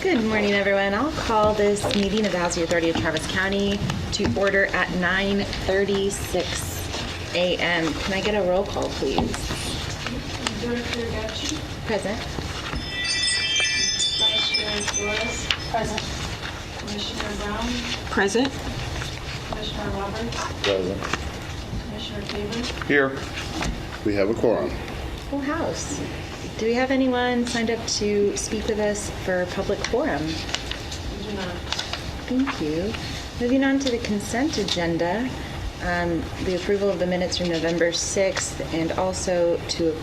Good morning, everyone. I'll call this meeting of the Housing Authority of Travis County to order at 9:36 a.m. Can I get a roll call, please? Director Gachi. Present. Vice Chair Flores. Present. Commissioner Brown. Present. Commissioner Roberts. Present. Commissioner Taylor. Here. We have a quorum. Full house. Do we have anyone signed up to speak with us for public forum? We do not. Thank you. Moving on to the consent agenda, the approval of the minutes from November 6th, and also to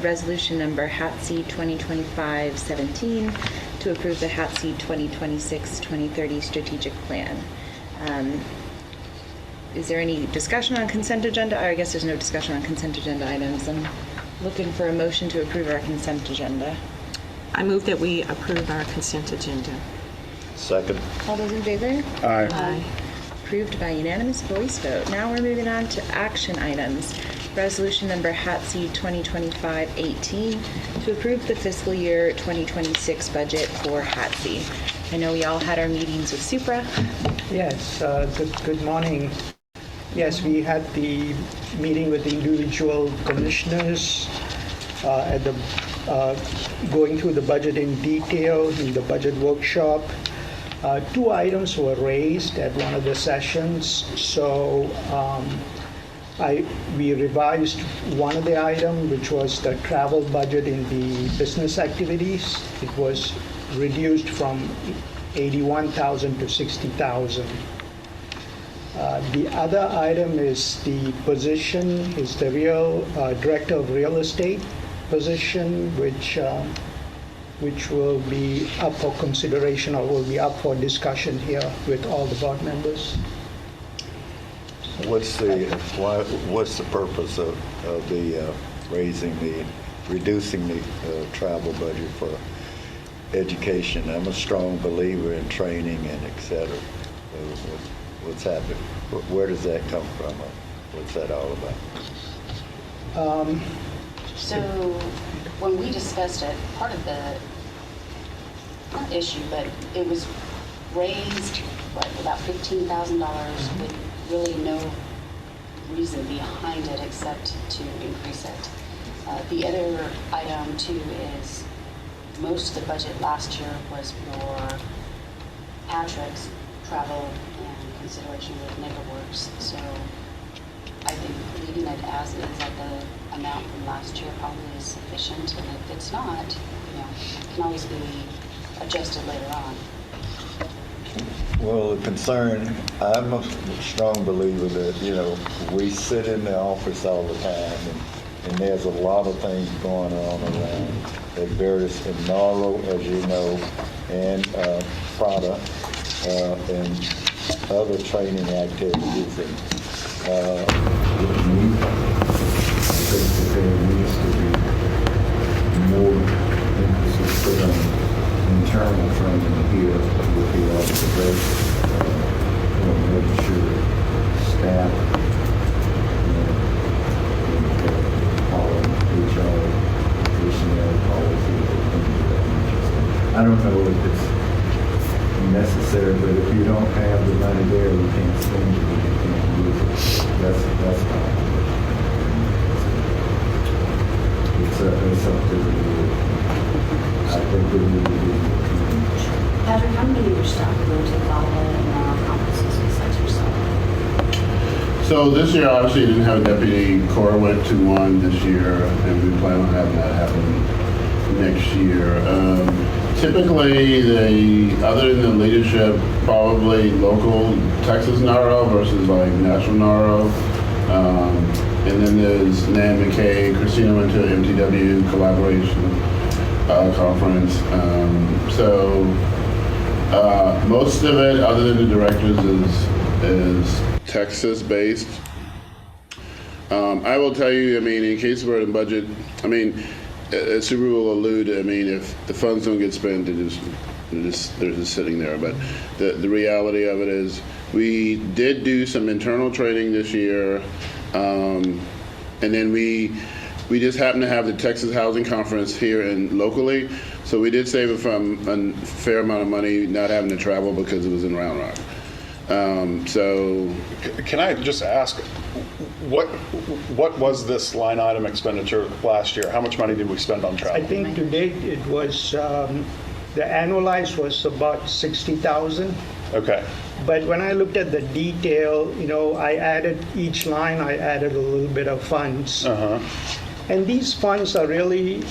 resolution number HATC 2025-17 to approve the HATC 2026-2030 strategic plan. Is there any discussion on consent agenda? I guess there's no discussion on consent agenda items. I'm looking for a motion to approve our consent agenda. I move that we approve our consent agenda. Second. All those in favor? Aye. Aye. Approved by unanimous voice vote. Now we're moving on to action items. Resolution number HATC 2025-18 to approve the fiscal year 2026 budget for HATC. I know we all had our meetings with Supra. Yes, good morning. Yes, we had the meeting with the individual commissioners at the going through the budget in detail in the budget workshop. Two items were raised at one of the sessions, so we revised one of the items, which was the travel budget in the business activities. It was reduced from 81,000 to 60,000. The other item is the position, is the director of real estate position, which will be up for consideration or will be up for discussion here with all the board members. What's the purpose of the reducing the travel budget for education? I'm a strong believer in training and et cetera. What's happening? Where does that come from? What's that all about? So when we discussed it, part of the, not issue, but it was raised, about $15,000 with really no reason behind it except to increase it. The other item too is most of the budget last year was for Patrick's travel and consideration with NeighborWorks. So I think leaving it as is at the amount from last year probably is sufficient. And if it's not, it can always be adjusted later on. Well, the concern, I'm a strong believer that, we sit in the office all the time and there's a lot of things going on around at various, in NARO, as you know, and Prada, and other training activities. And I think that there needs to be more emphasis put on internal training here with the organization, making sure staff, following HR, personnel policies, and things of that nature. I don't know if it's necessary, but if you don't have the money there, you can't spend it, you can't use it. That's fine. It's something that I think we need to do. Patrick, how many of your staff are going to Valda and conferences besides yourself? So this year, obviously, didn't have a deputy. Cora went to one this year, and we plan on having that happen next year. Typically, other than the leadership, probably local Texas NARO versus like national NARO. And then there's Nan McKay, Christina went to MTW collaboration conference. So most of it, other than the directors, is Texas based. I will tell you, in case we're in budget, as Super will allude, if the funds don't get spent, they're just sitting there. But the reality of it is, we did do some internal training this year, and then we just happened to have the Texas Housing Conference here locally. So we did save it from a fair amount of money not having to travel because it was in Round Rock. So Can I just ask, what was this line item expenditure last year? How much money did we spend on I travel? think to date it was, the annualized was about 60,000. Okay, But when I looked at the detail, I added each line, I added a little bit of funds. And these funds are really,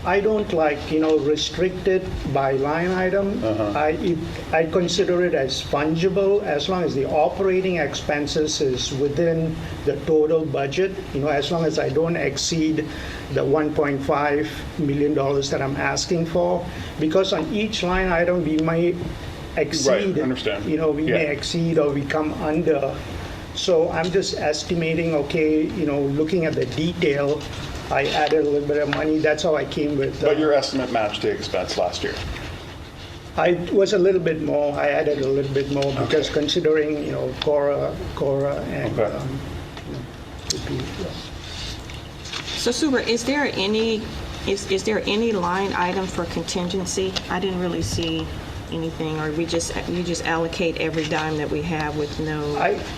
I don't like, restrict it by line item. I consider it as fungible as long as the operating expenses is within the total budget, as long as I don't exceed the $1.5 million that I'm asking for. Because on each line item, we might exceed. Right, understand. We may Yeah. exceed or we come under. So I'm just estimating, okay, looking at the detail, I added a little bit of money. That's how I came with. but your estimate matched the expense last year. I was a little bit more. I added a little bit more because considering, Cora, and Okay. would be, So Suber, is there any line item for contingency? I didn't really see anything, or you just allocate every dime that we have with no.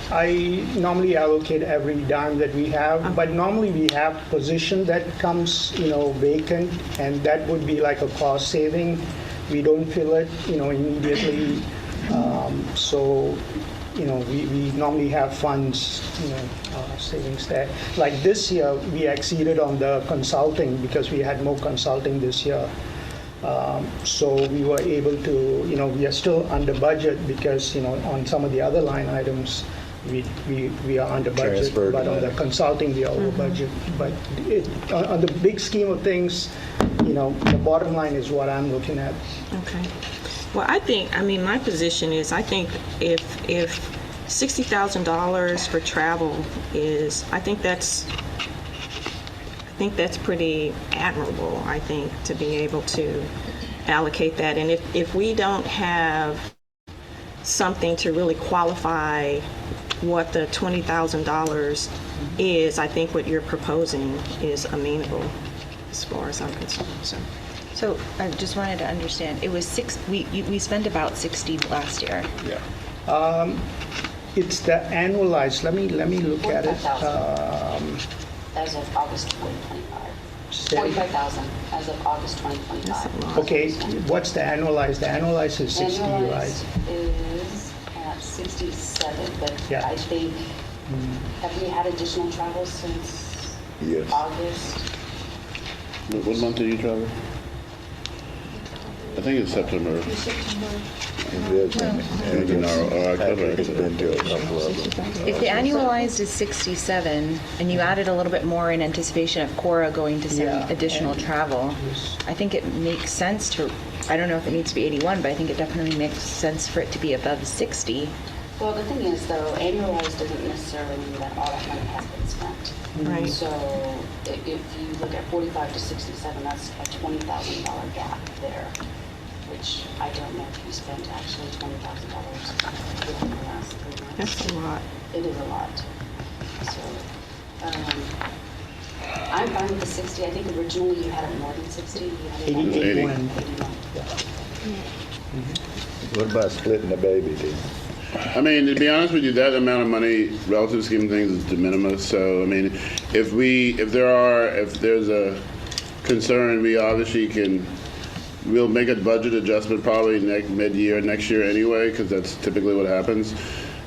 I normally allocate every dime that we have, but normally we have position that comes, vacant, and that would be like a cost saving. We don't fill it, immediately. So, we normally have funds, savings there. Like this year, we exceeded on the consulting because we had more consulting this year. So we were able to, we are still under budget because, on some of the other line items, we are under budget. Transferred But on the money. consulting, we are over budget. But on the big scheme of things, the bottom line is what I'm looking at. Okay. Well, my position is, I think if $60,000 for travel is, I think that's pretty admirable, I think, to be able to allocate that. And if we don't have something to really qualify what the $20,000 is, I think what you're proposing is amenable as far as I'm concerned. So I just wanted to understand, it was we spent about 60 last year. Yeah. It's the annualized, let me look at it. 45,000 as of August 2025. 45,000 as of August 2025. Okay, what's the annualized? The annualized is 60, right? Annualized is at 67, but Yeah. I think, have we had additional travel since Yes. August? what month did you travel? I think it's September. It is, and Maybe in October. Patrick has been to a couple of them. If the annualized is 67, and you added a little bit more in anticipation of Cora going to some Yeah, additional and- travel, I think it makes sense to, I don't know if it needs to be 81, but I think it definitely makes sense for it to be above 60. Well, the thing is, though, annualized doesn't necessarily mean that all that money has been spent. Right. So if you look at 45 to 67, that's a $20,000 gap there, which I don't know if you spent actually $20,000 within the last 3 months. That's a lot. It is a lot. So I'm fine with the 60. I think originally you had it more than 60. You had it at 81. 81. What about splitting the baby then? I mean, to be honest with you, that amount of money, relative scheme of things, is de minimis. So, I mean, if there's a concern, we obviously we'll make a budget adjustment probably mid-year next year anyway, because that's typically what happens.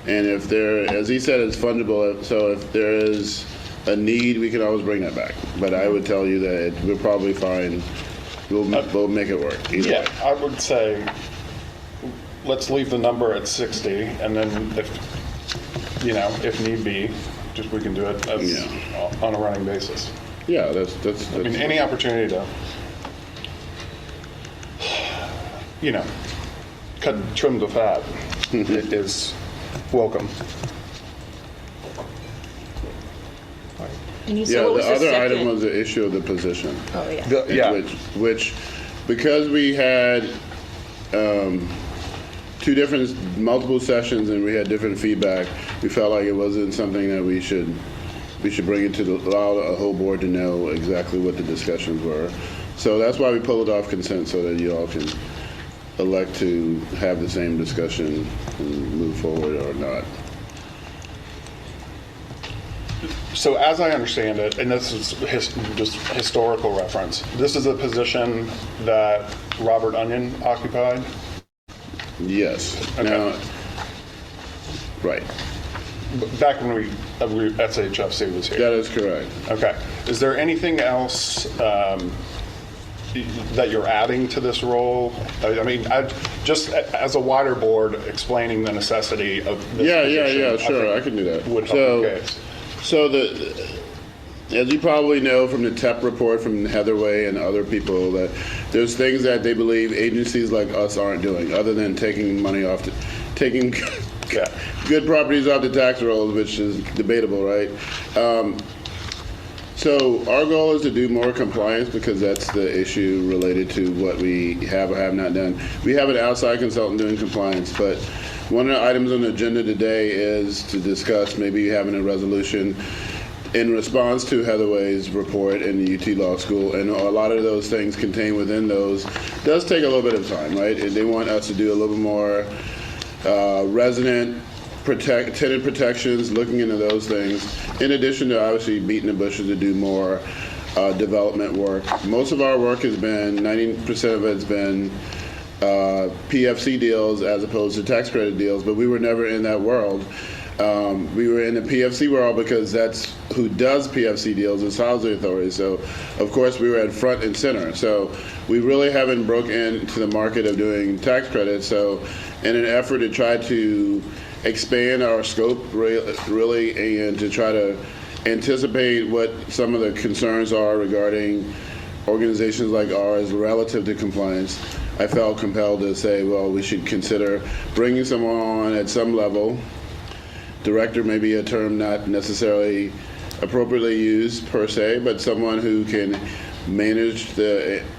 And if as he said, it's fungible. So if there is a need, we can always bring that back. But I would tell you that we'll probably find, we'll make it work. Either Yeah, way. I would say, let's leave the number at 60, and then if need be, we can do it as on a running basis. Yeah, that's. I mean, any opportunity to, trim the fat is welcome. And you Yeah, what was the other second? item was the issue of the position. Oh, yeah. Yeah. Which, because we had multiple sessions and we had different feedback, we felt like it wasn't something that we should bring it to allow a whole board to know exactly what the discussions were. So that's why we pull it off consent, so that you all can elect to have the same discussion and move forward or not. So as I understand it, and this is just historical reference, this is a position that Robert Onion occupied? Yes. Okay. Now, right. Back when SHFC was here? That is correct. Okay. Is there anything else that you're adding to this role? I mean, just as a wider board, explaining the necessity of this position, sure, I think can do that. would help the case. So as you probably know from the TEP report from Heatherway and other people, that there's things that they believe agencies like us aren't doing, other than taking money off, taking good properties off the tax rolls, which is debatable, right? So our goal is to do more compliance, because that's the issue related to what we have or have not done. We have an outside consultant doing compliance, but one of the items on the agenda today is to discuss maybe having a resolution in response to Heatherway's report in the UT Law School, and a lot of those things contained within those does take a little bit of time, right? And they want us to do a little bit more tenant protections, looking into those things, in addition to obviously beating the bushes to do more development work. Most of our work has been, 90% of it's been PFC deals as opposed to tax credit deals, but we were never in that world. We were in the PFC world because that's who does PFC deals, is Housing Authority. So, of course, we were at front and center. So we really haven't broken into the market of doing tax credits. So in an effort to try to expand our scope really, and to try to anticipate what some of the concerns are regarding organizations like ours relative to compliance, I felt compelled to say, well, we should consider bringing someone on at some level. Director may be a term not necessarily appropriately used per se, but someone who can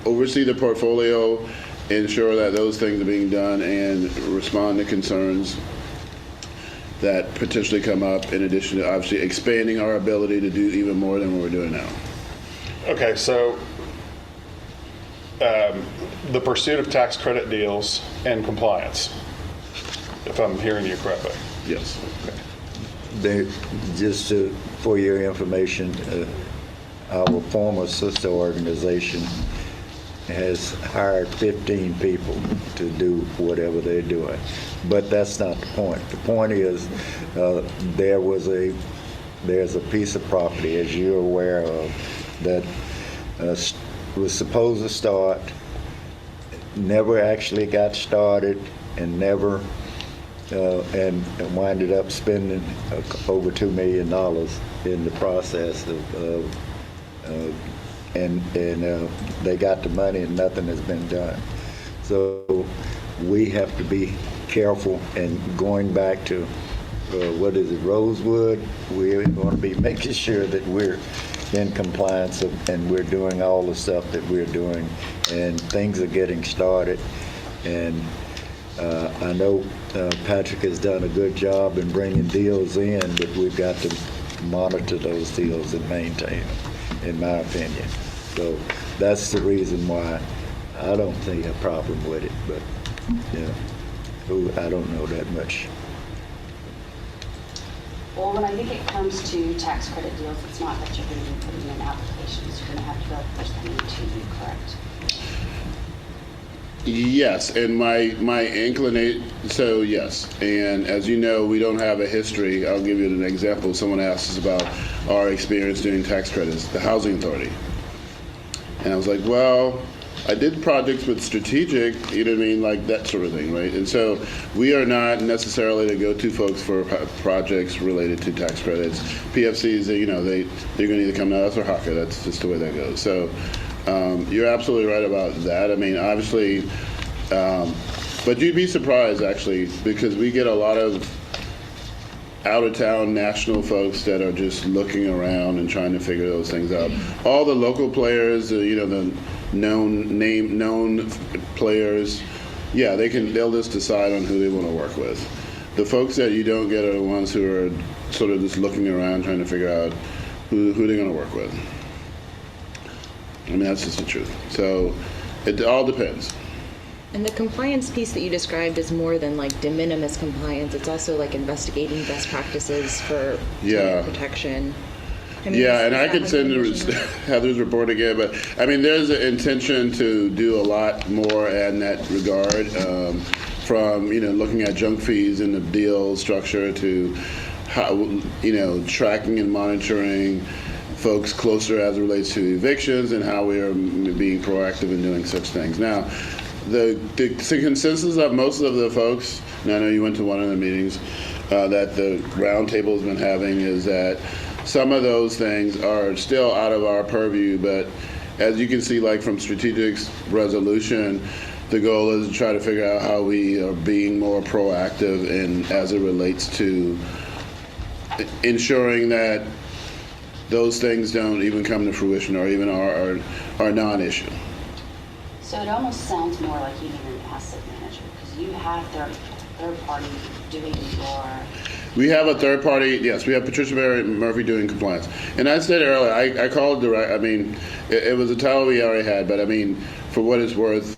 oversee the portfolio, ensure that those things are being done, and respond to concerns that potentially come up, in addition to obviously expanding our ability to do even more than what we're doing now. Okay, so the pursuit of tax credit deals and compliance, if I'm hearing you correctly. Yes. For your information, our former sister organization has hired 15 people to do whatever they're doing. But that's not the point. The point is there's a piece of property, as you're aware of, that was supposed to start, never actually got started, and never and winded up spending over $2 million in the process and they got the money and nothing has been done. So we have to be careful, and going back to Rosewood, we're going to be making sure that we're in compliance and we're doing all the stuff that we're doing, and things are getting started. And I know Patrick has done a good job in bringing deals in, but we've got to monitor those deals and maintain them, in my opinion. So that's the reason why I don't see a problem with it, but I don't know that much. Well, when I think it comes to tax credit deals, it's not that you're going to be putting in applications. You're going to have to go first to you, correct? Yes, and my inclination, so yes. And as you know, we don't have a history. I'll give you an example. Someone asked us about our experience doing tax credits, the Housing Authority. And I was like, well, I did projects with Strategic, you know what I mean, like that sort of thing, right? And so we are not necessarily the go-to folks for projects related to tax credits. PFCs, they're going to either come to us or HACA. That's just the way that goes. So you're absolutely right about that. I mean, obviously, but you'd be surprised, actually, because we get a lot of out-of-town national folks that are just looking around and trying to figure those things out. All the local players, the known players, yeah, they'll just decide on who they want to work with. The folks that you don't get are the ones who are sort of just looking around trying to figure out who they're going to work with. I mean, that's just the truth. So it all depends. And the compliance piece that you described is more than like de minimis compliance. It's also like investigating best practices for Yeah. protection. Yeah, and I could could send Heather's report again, but I mean, there's an intention to do a lot more in that regard, from, looking at junk fees in the deal structure to how, tracking and monitoring folks closer as it relates to evictions and how we are being proactive in doing such things. Now, the consensus of most of the folks, and I know you went to one of the meetings that the roundtable has been having, is that some of those things are still out of our purview, but as you can see, like from strategic resolution, the goal is to try to figure out how we are being more proactive in as it relates to ensuring that those things don't even come to fruition or even are non-issue. So it almost sounds more like you need an asset manager, because you have third party doing your. We have a third party, yes, we have Patricia Murphy doing compliance. And I said earlier, I called direct, I mean, it was a title we already had, but I mean, for what it's worth,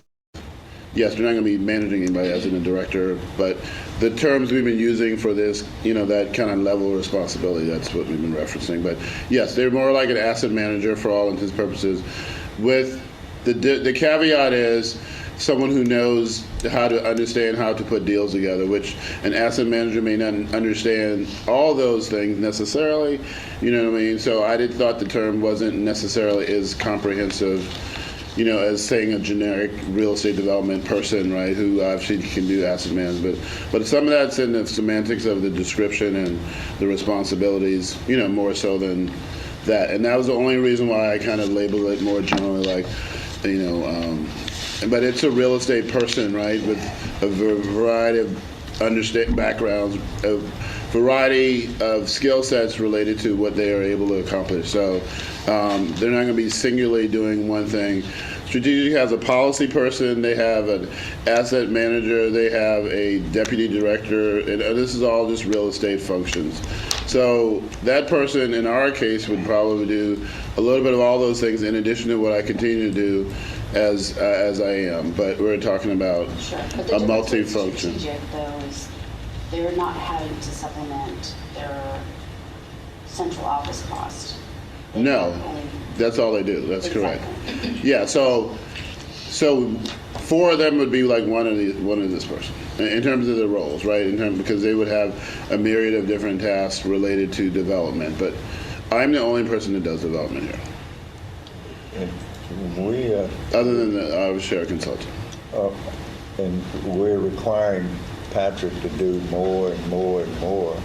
yes, we're not going to be managing anybody as in a director, but the terms we've been using for this, that kind of level of responsibility, that's what we've been referencing. But yes, they're more like an asset manager for all intents and purposes. With the caveat is someone who knows how to understand how to put deals together, which an asset manager may not understand all those things necessarily, you know what I mean? So I thought the term wasn't necessarily as comprehensive, as saying a generic real estate development person, right, who actually can do asset management. But some of that's in the semantics of the description and the responsibilities, more so than that. And that was the only reason why I kind of labeled it more generally like, but it's a real estate person, right, with a variety of backgrounds, a variety of skill sets related to what they are able to accomplish. So they're not going to be singularly doing one thing. Strategic has a policy person, they have an asset manager, they have a deputy director, and this is all just real estate functions. So that person, in our case, would probably do a little bit of all those things in addition to what I continue to do as I am. But we're talking about Sure, but the a difference with multi-function. strategic, though, is they're not having to supplement their central office cost. They No, only- that's all they do. That's correct. Exactly. Yeah. So 4 of them would be like one of this person in terms of the roles, right? Because they would have a myriad of different tasks related to development. But I'm the only person that does development here, And we, other than the share consultant. and we're requiring Patrick to do more and more and more,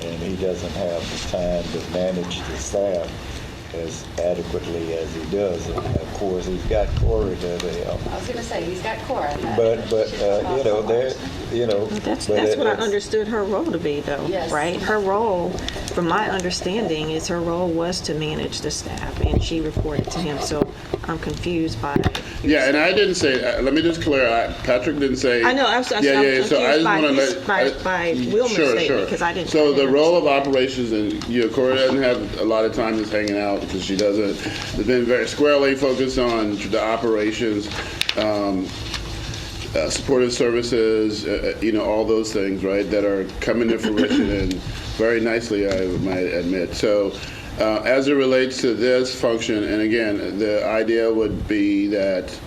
and he doesn't have the time to manage the staff as adequately as he does. And of course, he's got Corey to help. I was going to say, he's got Cora. But That's but what I it's- understood her role to be, though, Yes. right? Her role, from my understanding, is her role was to manage the staff, and she reported to him. So I'm confused by. Yeah, and I didn't say. Let me just clear. Patrick didn't say. I know. I'm So I confused just want to by let by Wilmer's sure, statement sure. because I didn't. So I the didn't role of understand. operations, and Cora doesn't have a lot of time just hanging out because she doesn't. Has been very squarely focused on the operations. Supportive services, all those things, right, that are coming to fruition and very nicely, I might admit. So as it relates to this function, and again, the idea would be that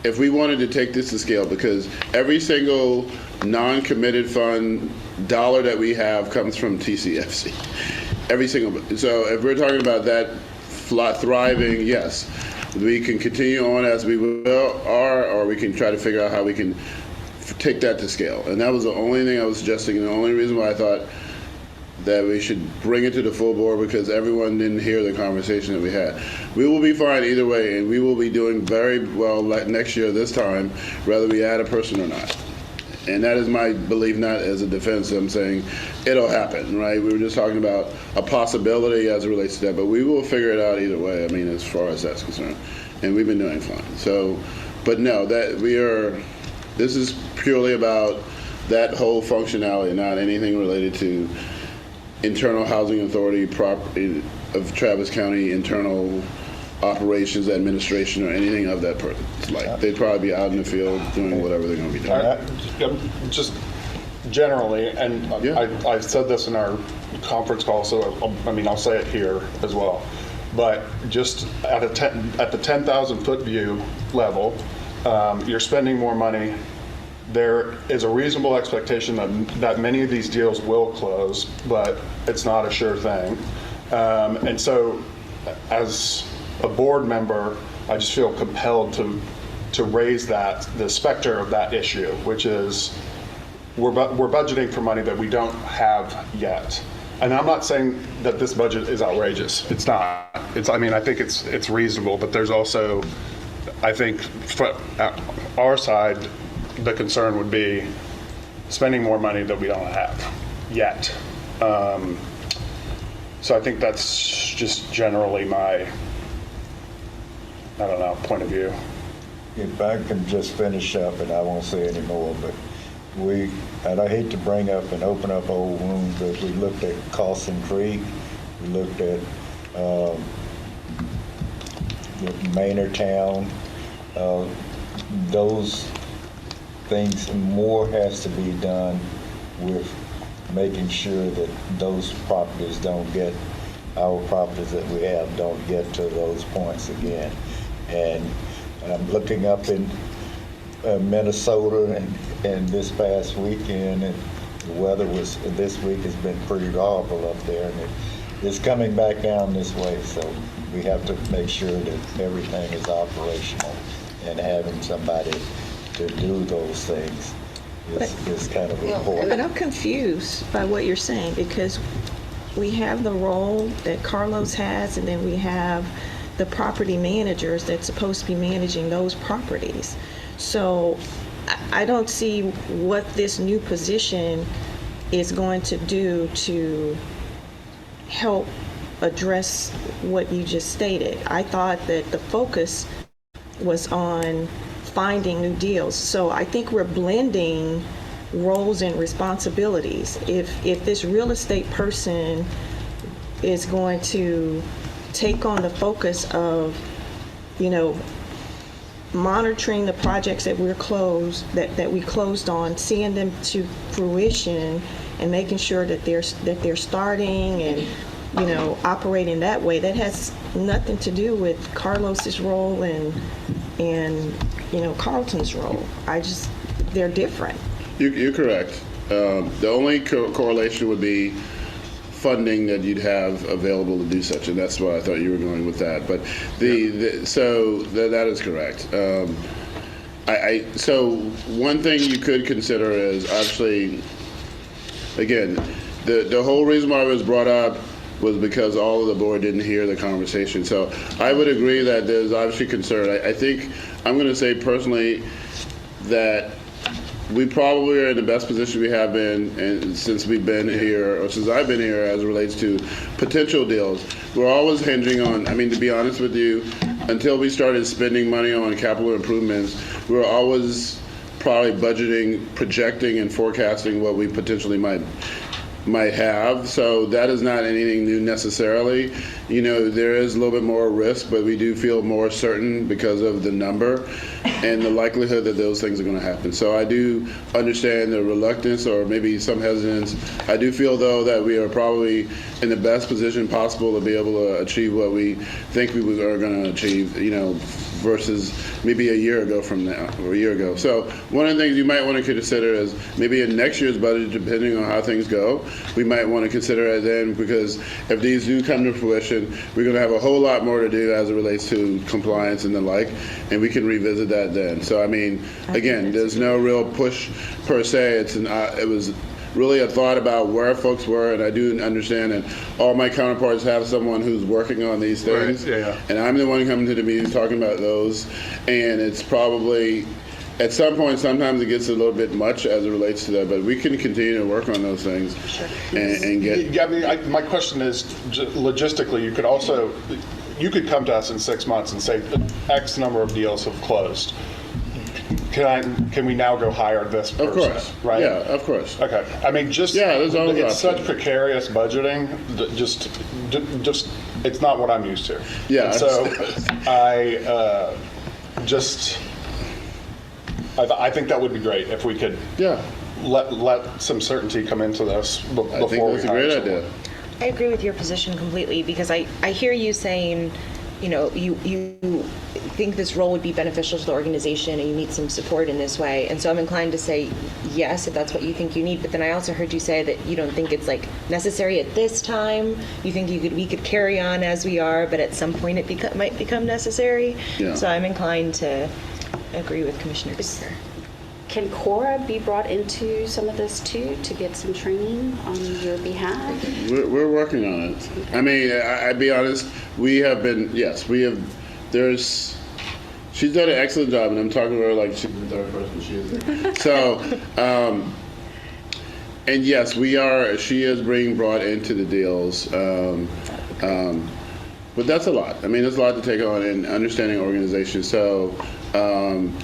if we wanted to take this to scale, because every single non-committed fund dollar that we have comes from TCFC. Every single, so if we're talking about that thriving, yes, we can continue on as we are, or we can try to figure out how we can take that to scale. And that was the only thing I was suggesting, and the only reason why I thought that we should bring it to the full board, because everyone didn't hear the conversation that we had. We will be fine either way, and we will be doing very well next year this time, whether we add a person or not. And that is my belief, not as a defense. I'm saying it'll happen, right? We were just talking about a possibility as it relates to that, but we will figure it out either way, I mean, as far as that's concerned. And we've been doing fine. So, but no, this is purely about that whole functionality, not anything related to internal housing authority property of Travis County internal operations, administration, or anything of that person. Like, they'd probably be out in the field doing whatever they're going to be doing. Just generally, and Yeah. I said this in our conference call, so I'll say it here as well. But just at the 10,000 foot view level, you're spending more money. There is a reasonable expectation that many of these deals will close, but it's not a sure thing. And so, as a board member, I just feel compelled to raise the specter of that issue, which is we're budgeting for money that we don't have yet. And I'm not saying that this budget is outrageous. It's not. I think it's reasonable, but there's also, I think, from our side, the concern would be spending more money that we don't have yet. So I think that's just generally my, point of view. If I can just finish up, and I won't say any more, but and I hate to bring up and open up old wounds, but we looked at Carson Creek, we looked at Maynardtown, those things, more has to be done with making sure that those properties our properties that we have don't get to those points again. And I'm looking up in Minnesota and this past weekend, and the weather this week has been pretty horrible up there, and it's coming back down this way, so we have to make sure that everything is operational, and having somebody to do those things is kind of important. But I'm confused by what you're saying, because we have the role that Carlos has, and then we have the property managers that's supposed to be managing those properties. So I don't see what this new position is going to do to help address what you just stated. I thought that the focus was on finding new deals. So I think we're blending roles and responsibilities. If this real estate person is going to take on the focus of, monitoring the projects that we closed on, seeing them to fruition, and making sure that they're starting and operating that way, that has nothing to do with Carlos's role and Carlton's role. They're different. You're correct. The only correlation would be funding that you'd have available to do such, and that's why I thought you were going with that. But so that is correct. So one thing you could consider is actually, again, the whole reason why it was brought up was because all of the board didn't hear the conversation. So I would agree that there's obviously concern. I think I'm going to say personally that we probably are in the best position we have been, and since we've been here, or since I've been here, as it relates to potential deals. We're always hinging on, to be honest with you, until we started spending money on capital improvements, we were always probably budgeting, projecting, and forecasting what we potentially might have. So that is not anything new necessarily. There is a little bit more risk, but we do feel more certain because of the number and the likelihood that those things are going to happen. So I do understand the reluctance or maybe some hesitance. I do feel, though, that we are probably in the best position possible to be able to achieve what we think we are going to achieve, versus maybe a year ago from now, or a year ago. So one of the things you might want to consider is maybe in next year's budget, depending on how things go, we might want to consider it then, because if these do come to fruition, we're going to have a whole lot more to do as it relates to compliance and the like, and we can revisit that then. So again, there's no real push per se. It was really a thought about where folks were, and I do understand that all my counterparts have someone who's working on these things. Right. Yeah. And I'm the one coming to the meetings talking about those, and it's probably at some point, sometimes it gets a little bit much as it relates to that, but we can continue to work on those things. Sure. and get. Yeah, my question is, logistically, you could come to us in 6 months and say X number of deals have closed. can we now go hire this person? Of course. Right? Yeah, of course. Okay. I mean, just Yeah, there's always it's such options. precarious budgeting. That just it's not what I'm used to. Yeah. And so I think that would be great if we could Yeah. let some certainty come into this before I think that's we a hire great someone. idea. I agree with your position completely because I hear you saying, you know, you think this role would be beneficial to the organization and you need some support in this way. And so I'm inclined to say yes, if that's what you think you need. But then I also heard you say that you don't think it's like necessary at this time. You think we could carry on as we are, but at some point it might become necessary. Yeah. So I'm inclined to agree with Commissioner Cooper. Can Cora be brought into some of this too, to get some training on your behalf? We're working on it. I mean, I'd be honest, we have been, yes, we have, she's done an excellent job, and I'm talking to her like she's the third person she is. So, and yes, she is being brought into the deals. But that's a lot. I mean, there's a lot to take on in understanding organization. So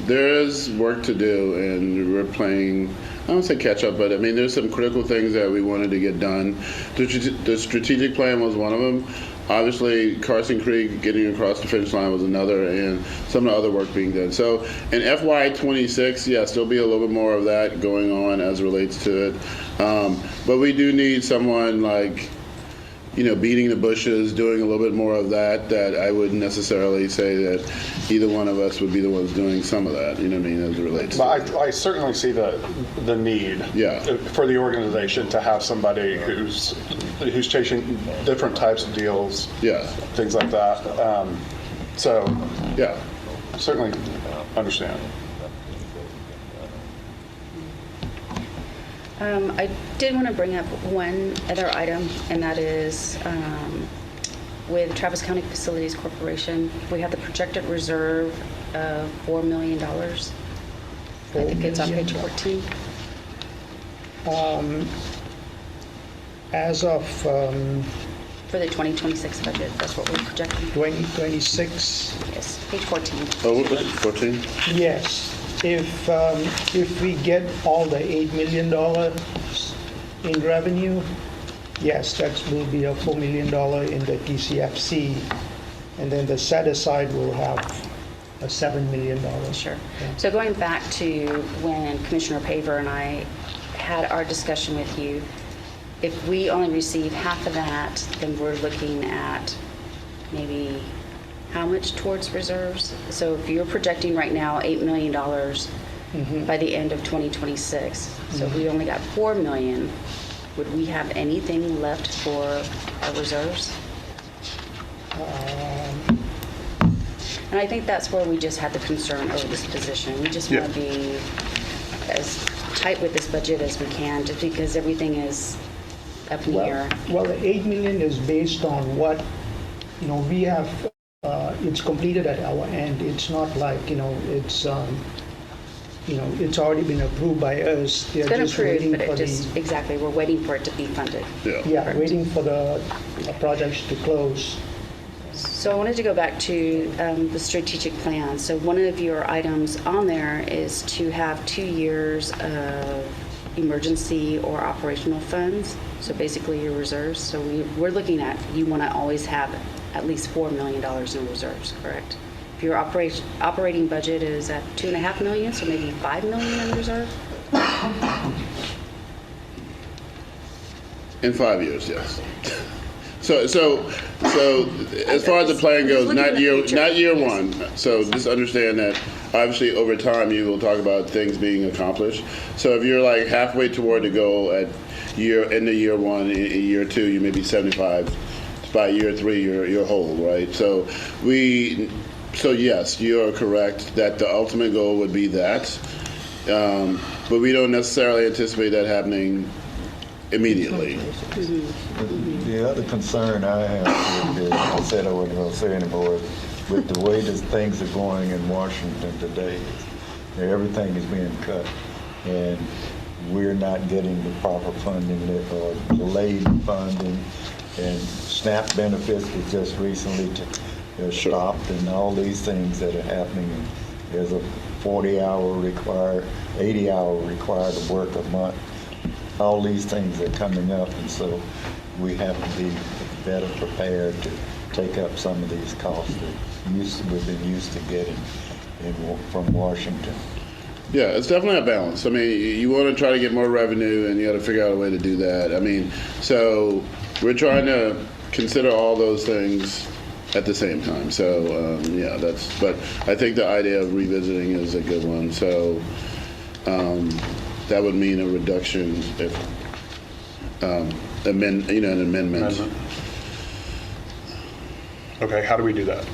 there is work to do, and we're playing, I don't say catch up, but I mean, there's some critical things that we wanted to get done. The strategic plan was one of them. Obviously, Carson Creek getting across the finish line was another, and some of the other work being done. So in FY26, yes, there'll be a little bit more of that going on as it relates to it. But we do need someone like, you know, beating the bushes, doing a little bit more of that I wouldn't necessarily say that either one of us would be the ones doing some of that, you know what I mean, as it relates to it. But I certainly see the need Yeah. for the organization to have somebody who's chasing different types of deals, Yeah, things like that. So yeah. certainly understand. I did want to bring up one other item, and that is with Travis County Facilities Corporation, we have the projected reserve of $4 million. I think it's on page 14. As of For the 2026 budget, that's what we're projecting. 2026, Yes, page 14. Oh, what was it, 14? yes. If we get all the $8 million in revenue, yes, that will be a $4 million in the TCFC. And then the set aside will have a $7 million. Sure. Yeah. So going back to when Commissioner Paver and I had our discussion with you, if we only receive half of that, then we're looking at maybe how much towards reserves? So if you're projecting right now $8 million by the end of 2026, so if we only got $4 million, would we have anything left for our reserves? And I think that's where we just had the concern over this position. We just want to be as tight with this budget as we can, just because everything is up in the air. Well, the 8 million is based on what, we have, it's completed at our end. It's not like, it's already been approved by us. They're It's been just approved, waiting but for it just, exactly, we're waiting for it to be funded. Yeah, waiting for the projects to close. So I wanted to go back to the strategic plan. So one of your items on there is to have 2 years of emergency or operational funds. So basically your reserves. So we're looking at, you want to always have at least $4 million in reserves, correct? If your operating budget is at $2.5 million, so maybe $5 million in reserve? In 5 years, yes. So as far as the plan goes, not year one. So just understand that obviously over time you will talk about things being accomplished. So if you're like halfway toward the goal at end of year one, in year two you may be 75. By year three you're whole, right? So yes, you are correct that the ultimate goal would be that, but we don't necessarily anticipate that happening immediately. The other concern I have is, I said I wasn't going to say anymore, with the way that things are going in Washington today, everything is being cut, and we're not getting the proper funding or delayed funding, and SNAP benefits was just recently stopped, and all these things that are happening. And there's a 40-hour required, 80-hour required to work a month. All these things are coming up, and so we have to be better prepared to take up some of these costs that we've been used to getting from Washington. Yeah, it's definitely a balance. I mean, you want to try to get more revenue, and you got to figure out a way to do that. I mean, so we're trying to consider all those things at the same time. So yeah, but I think the idea of revisiting is a good one. So that would mean a reduction if an amendment. Okay, how do we do that?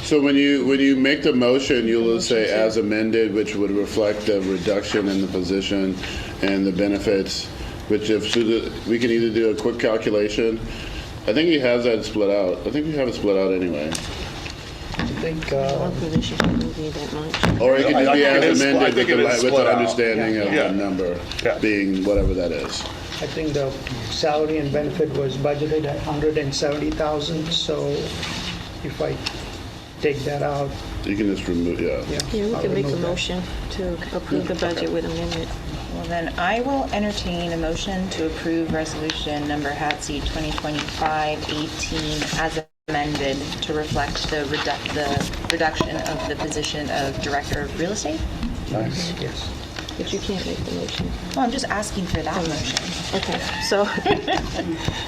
So when you make the motion, you'll say as amended, which would reflect the reduction in the position and the benefits, which we can either do a quick calculation. I think he has that split out. I think we have it split out anyway. I think, One position shouldn't be that much. Or it could just be as amended with the split out. understanding of Yeah. the number Yeah. being whatever that is. I think the salary and benefit was budgeted at 170,000, so if I take that out, You can just remove, Yeah, we I'll can make a remove that. motion to approve the budget with amendment. Well, then I will entertain a motion to approve resolution number HATC 2025-18 as amended to reflect the reduction of the position of Director of Real Estate. Nice. Yes. But you can't make the motion. Well, I'm just asking for that motion. Okay,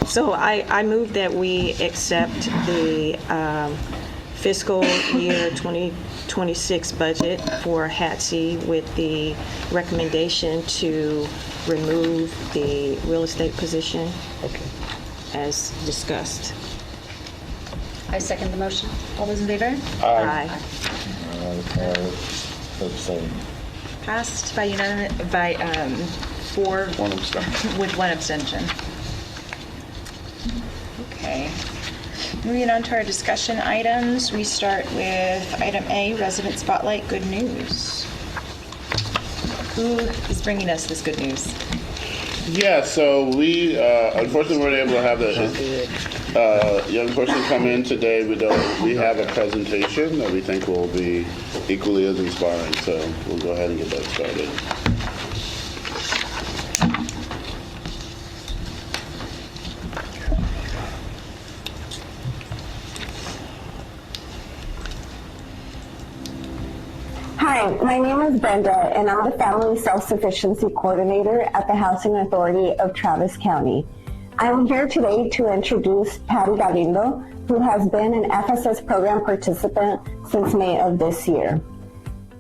so I move that we accept the fiscal year 2026 budget for HATC with the recommendation to remove the real estate position Okay. as discussed. I second the motion. All those in favor? Aye. Abstain. Passed by four One abstention. with one abstention. Okay. Moving on to our discussion items, we start with item A, resident spotlight, good news. Who is bringing us this good news? Yeah, so we unfortunately weren't able to have the young person come in today. We have a presentation that we think will be equally as inspiring. So we'll go ahead and get that started. Hi, my name is Brenda, and I'm the Family Self-Sufficiency Coordinator at the Housing Authority of Travis County. I'm here today to introduce Patty Galindo, who has been an FSS program participant since May of this year.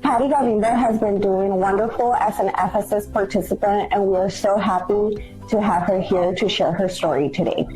Patty Galindo has been doing wonderful as an FSS participant, and we are so happy to have her here to share her story today.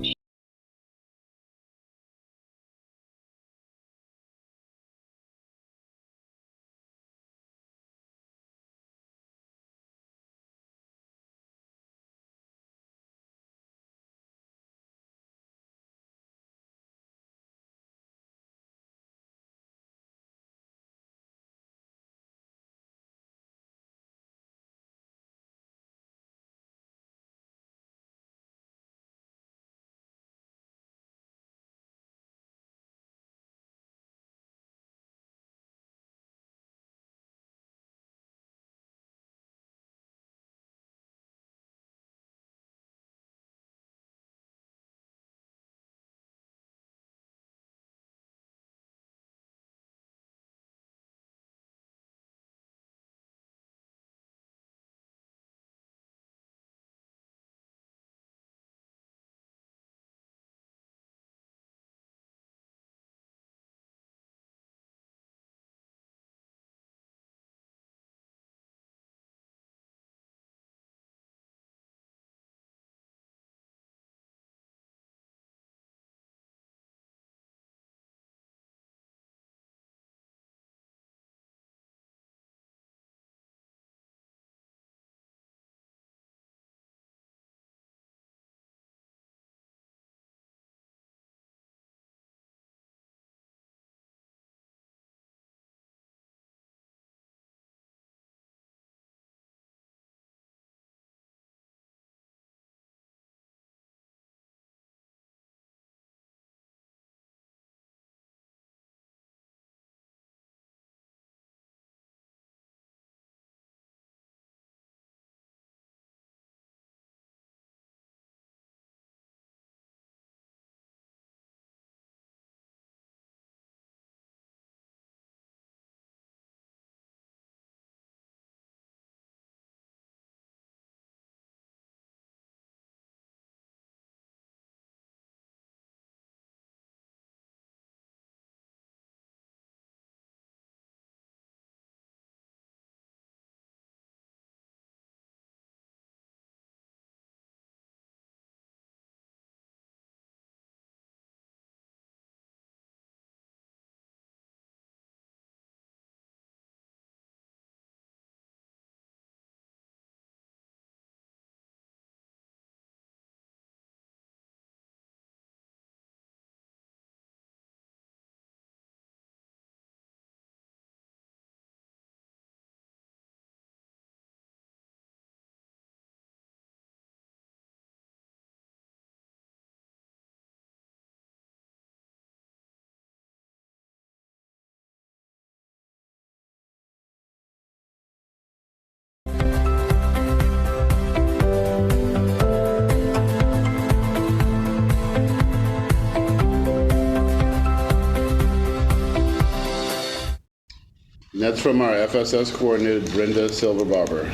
That's from our FSS coordinator, Brenda Silver Barber.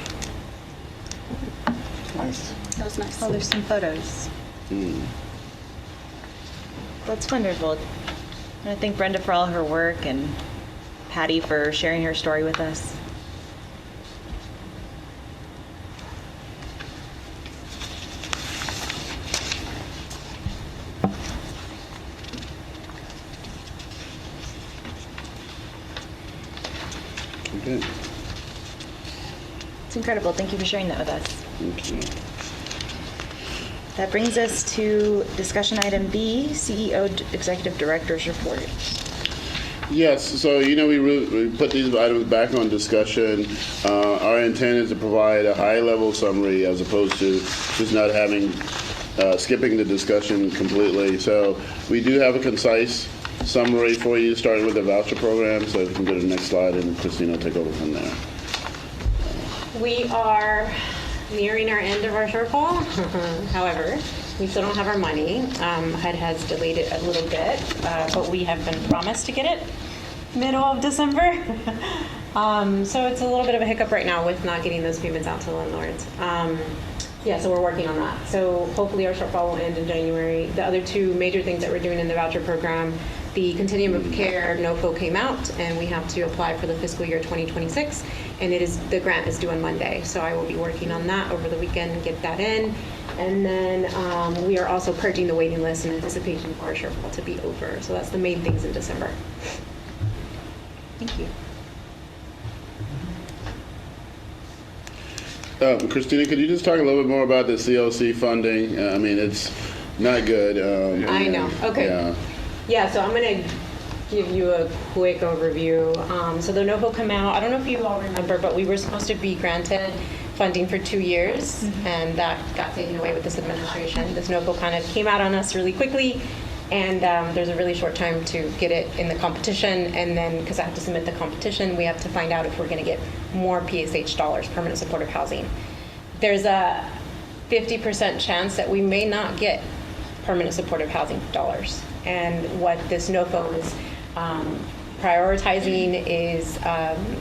Nice. That was nice. Oh, there's some photos. That's wonderful. And I thank Brenda for all her work and Patty for sharing her story with us. Okay. It's incredible. Thank you for sharing that with us. Thank you. That brings us to discussion item B, CEO Executive Director's report. Yes, so we put these items back on discussion. Our intent is to provide a high-level summary as opposed to just not having, skipping the discussion completely. So we do have a concise summary for you, starting with the voucher program. So if you can go to the next slide, and Christina will take over from there. We are nearing our end of our shortfall. However, we still don't have our money. HUD has delayed it a little bit, but we have been promised to get it middle of December. So it's a little bit of a hiccup right now with not getting those payments out to landlords. So we're working on that. So hopefully our shortfall will end in January. The other two major things that we're doing in the voucher program, the Continuum of Care NOFO came out, and we have to apply for the fiscal year 2026, and the grant is due on Monday. So I will be working on that over the weekend and get that in. And then we are also purging the waiting list in anticipation for our shortfall to be over. So that's the main things in December. Thank you. Christina, could you just talk a little bit more about the CLC funding? I mean, it's not good. I know. Okay. Yeah, so I'm going to give you a quick overview. So the NOFO come out, I don't know if you all remember, but we were supposed to be granted funding for 2 years, and that got taken away with this administration. This NOFO kind of came out on us really quickly, and there's a really short time to get it in the competition, and then because I have to submit the competition, we have to find out if we're going to get more PSH dollars, permanent supportive housing. There's a 50% chance that we may not get permanent supportive housing dollars. And what this NOFO is prioritizing is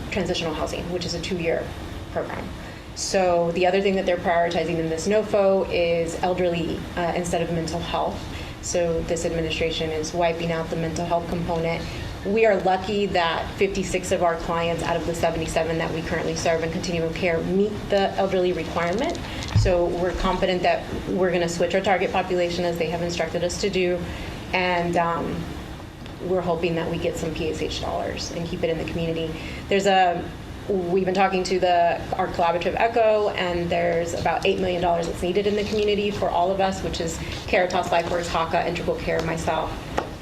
transitional housing, which is a 2-year program. So the other thing that they're prioritizing in this NOFO is elderly instead of mental health. So this administration is wiping out the mental health component. We are lucky that 56 of our clients out of the 77 that we currently serve in Continuum of Care meet the elderly requirement. So we're confident that we're going to switch our target population as they have instructed us to do. And we're hoping that we get some PSH dollars and keep it in the community. We've been talking to our collaborative ECHO, and there's about $8 million that's needed in the community for all of us, which is Caritas, LifeWorks, HACA, Integral Care, myself,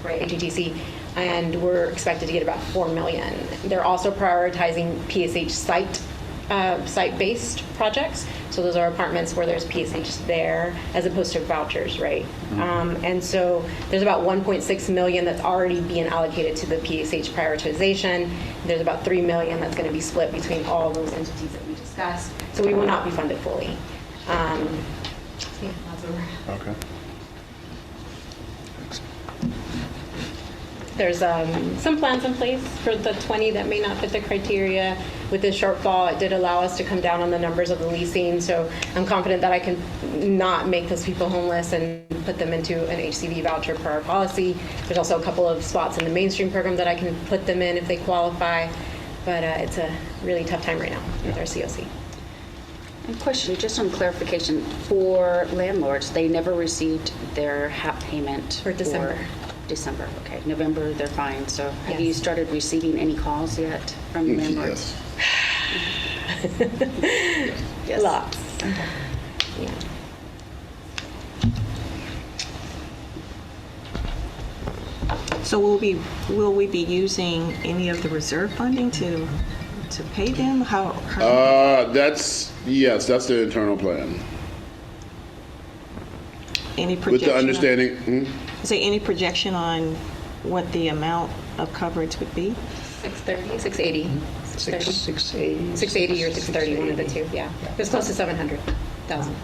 right, HATC, and we're expected to get about $4 million. They're also prioritizing PSH site-based projects. So those are apartments where there's PSH there, as opposed to vouchers, right? And so there's about $1.6 million that's already being allocated to the PSH prioritization. There's about $3 million that's going to be split between all those entities that we discussed. So we will not be funded fully. Yeah, that's over. Okay. There's some plans in place for the 20 that may not fit the criteria. With this shortfall, it did allow us to come down on the numbers of the leasing, so I'm confident that I can not make those people homeless and put them into an HCV voucher per our policy. There's also a couple of spots in the mainstream program that I can put them in if they qualify, but it's a really tough time right now with our COC. And question, just on clarification, for landlords, they never received their HAP payment For December. December, okay. November, they're fine. So have Yes. you started receiving any calls yet from landlords? Yes. Lots. Yeah. So will we be using any of the reserve funding to pay them? That's the internal plan. Any projection? With the understanding, Say any projection on what the amount of coverage would be? 630, 680. 680. 680 or 630, one of the two, yeah. It was close to 700,000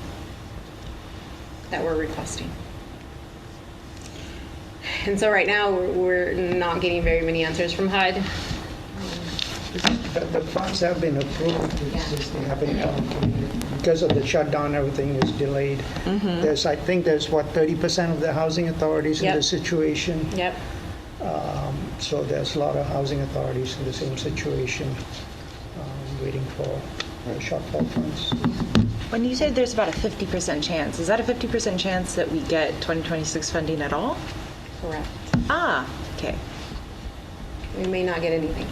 that we're requesting. And so right now, we're not getting very many answers from HUD. The funds have been approved, it's just they haven't allocated. Because of the shutdown, everything is delayed. I think there's, 30% of the housing authorities in Yep. this situation. Yep. So there's a lot of housing authorities in the same situation, waiting for shortfall funds. When you say there's about a 50% chance, is that a 50% chance that we get 2026 funding at all? Correct. Ah, okay. We may not get anything.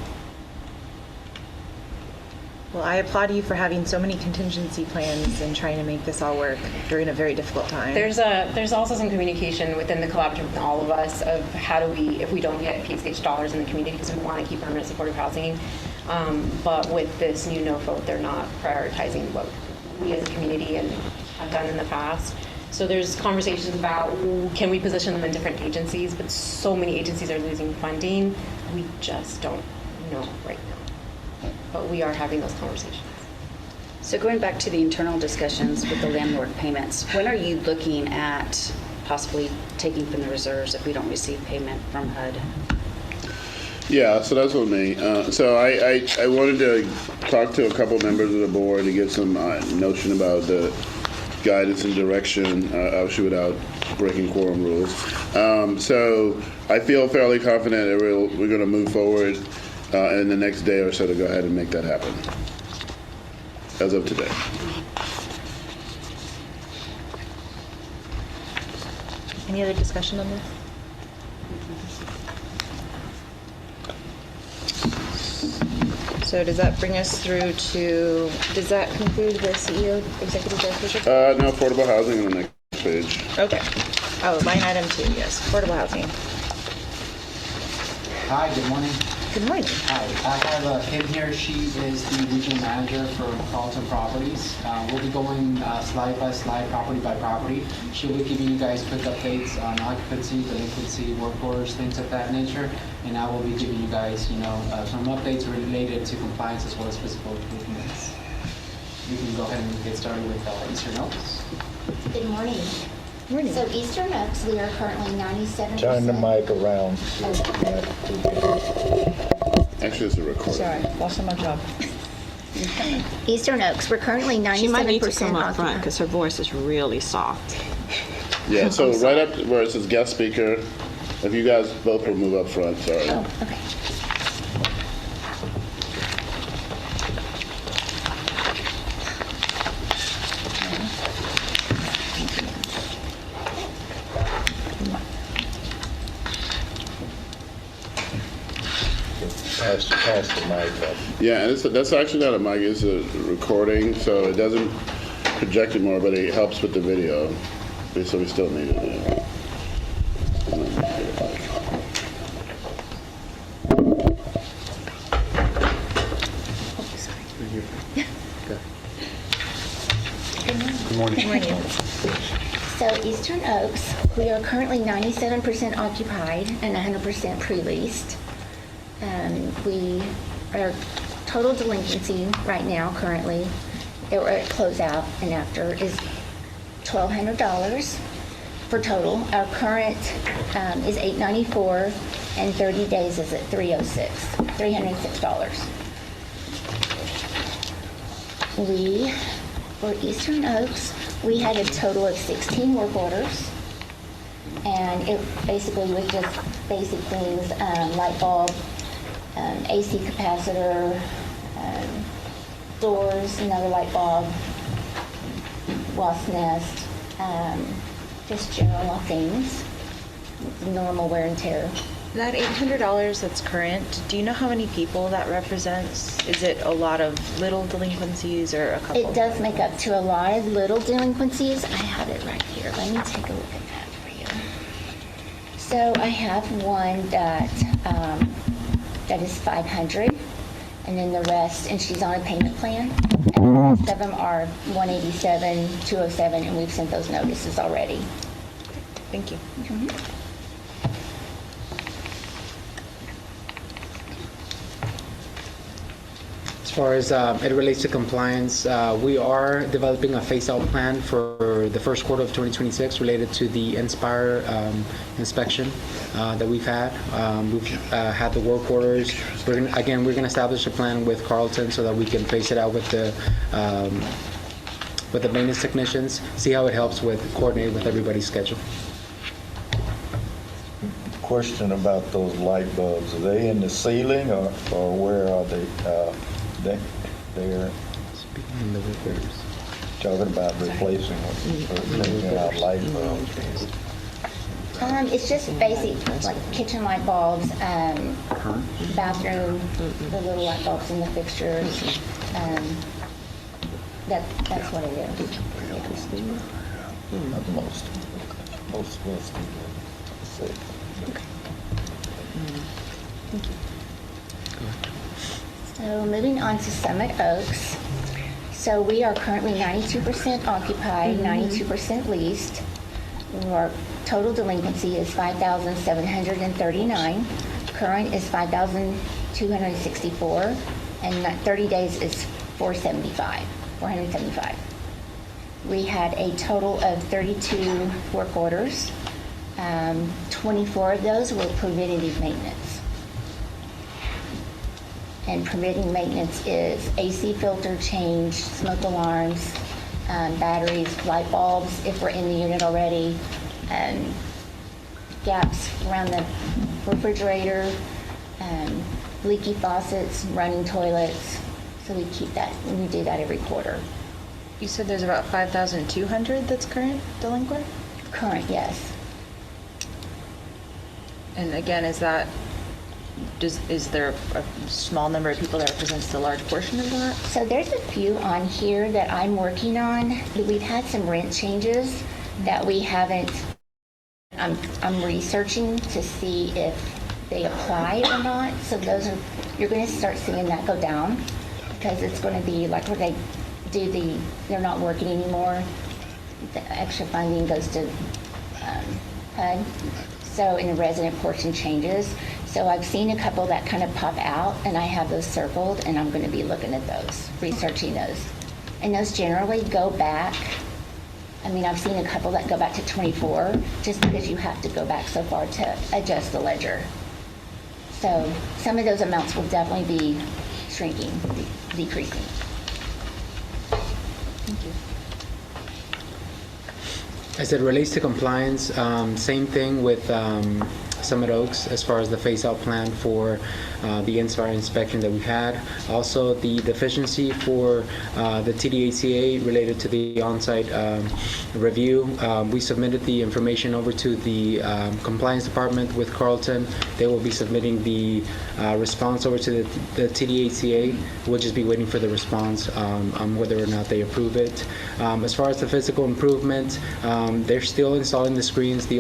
Well, I applaud you for having so many contingency plans and trying to make this all work during a very difficult time. There's also some communication within the collaborative with all of us of how do we, if we don't get PSH dollars in the community, because we want to keep permanent supportive housing. But with this new NOFO, they're not prioritizing what we as a community and have done in the past. So there's conversations about can we position them in different agencies, but so many agencies are losing funding, we just don't know right now. But we are having those conversations. So going back to the internal discussions with the landlord payments, when are you looking at possibly taking from the reserves if we don't receive payment from HUD? Yeah, so that's with me. So I wanted to talk to a couple members of the board to get some notion about the guidance and direction, obviously without breaking quorum rules. So I feel fairly confident that we're going to move forward in the next day or so to go ahead and make that happen, as of today. Any other discussion on this? So does that bring us through to, does that conclude the CEO executive director's report? No, affordable housing on the next page. Okay. Oh, line item 2, yes, affordable housing. Hi, good morning. Good morning. Hi, I have Kim here. She is the regional manager for Carlton Properties. We'll be going slide by slide, property by property. She'll be giving you guys quick updates on occupancy, delinquency, work orders, things of that nature. And I will be giving you guys, some updates related to compliance as well as physical improvements. We can go ahead and get started with Eastern Oaks. Good morning. Morning. So Eastern Oaks, we are currently 97%. Turn the mic around. Actually, it's a recording. Sorry, lost on my job. Eastern Oaks, we're currently 97% She might need to come up front occupied. because her voice is really soft. Yeah, so right up where it says guest speaker, if you guys both will move up front, sorry. Oh, okay. Pass the mic up. Yeah, and that's actually not a mic, it's a recording, so it doesn't project it more, but it helps with the video. So we still need it, yeah. Good morning. So Eastern Oaks, we are currently 97% occupied and 100% pre-leased. Our total delinquency right now currently, that we're at closeout and after, is $1,200 for total. Our current is $894 and 30 days is at $306. For Eastern Oaks, we had a total of 16 work orders. And it basically was just basic things, light bulb, AC capacitor, doors, another light bulb, wasp nest, just general things, normal wear and tear. That $800 that's current, do you know how many people that represents? Is it a lot of little delinquencies or a couple? It does make up to a lot of little delinquencies. I have it right here. Let me take a look at that for you. So I have one that is 500, and then the rest, and she's on a payment plan. And the rest of them are 187, 207, and we've sent those notices already. Thank you. As far as it relates to compliance, we are developing a phase-out plan for the first quarter of 2026 related to the Inspire inspection that we've had. We've had the work orders. We're going to establish a plan with Carlton so that we can phase it out with the maintenance technicians, see how it helps with coordinating with everybody's schedule. Question about those light bulbs. Are they in the ceiling or where are they? They're talking about replacing or changing out light bulbs. It's just basic, like kitchen light bulbs, bathroom, the little light bulbs in the fixtures. That's what it is. Most people. So moving on to Summit Oaks. So we are currently 92% occupied, 92% leased. Our total delinquency is $5,739. Current is $5,264, and 30 days is $475. We had a total of 32 work orders. 24 of those were preventative maintenance. And preventative maintenance is AC filter change, smoke alarms, batteries, light bulbs if we're in the unit already, gaps around the refrigerator, leaky faucets, running toilets. So we keep that, we do that every quarter. You said there's about 5,200 that's current delinquent? Current, yes. And again, is there a small number of people that represents the large portion of that? So there's a few on here that I'm working on. We've had some rent changes that we haven't, I'm researching to see if they apply or not. So those are, you're going to start seeing that go down because it's going to be like when they do they're not working anymore, the extra funding goes to HUD. So in the resident portion changes. So I've seen a couple that kind of pop out and I have those circled and I'm going to be looking at those, researching those. And those generally go back, I mean, I've seen a couple that go back to 24 just because you have to go back so far to adjust the ledger. So some of those amounts will definitely be shrinking, decreasing. Thank you. As it relates to compliance, same thing with Summit Oaks as far as the phase-out plan for the Inspire inspection that we've had. Also, the deficiency for the TDACA related to the on-site review. We submitted the information over to the compliance department with Carlton. They will be submitting the response over to the TDACA. We'll just be waiting for the response on whether or not they approve it. As far as the physical improvement, they're still installing the screens. The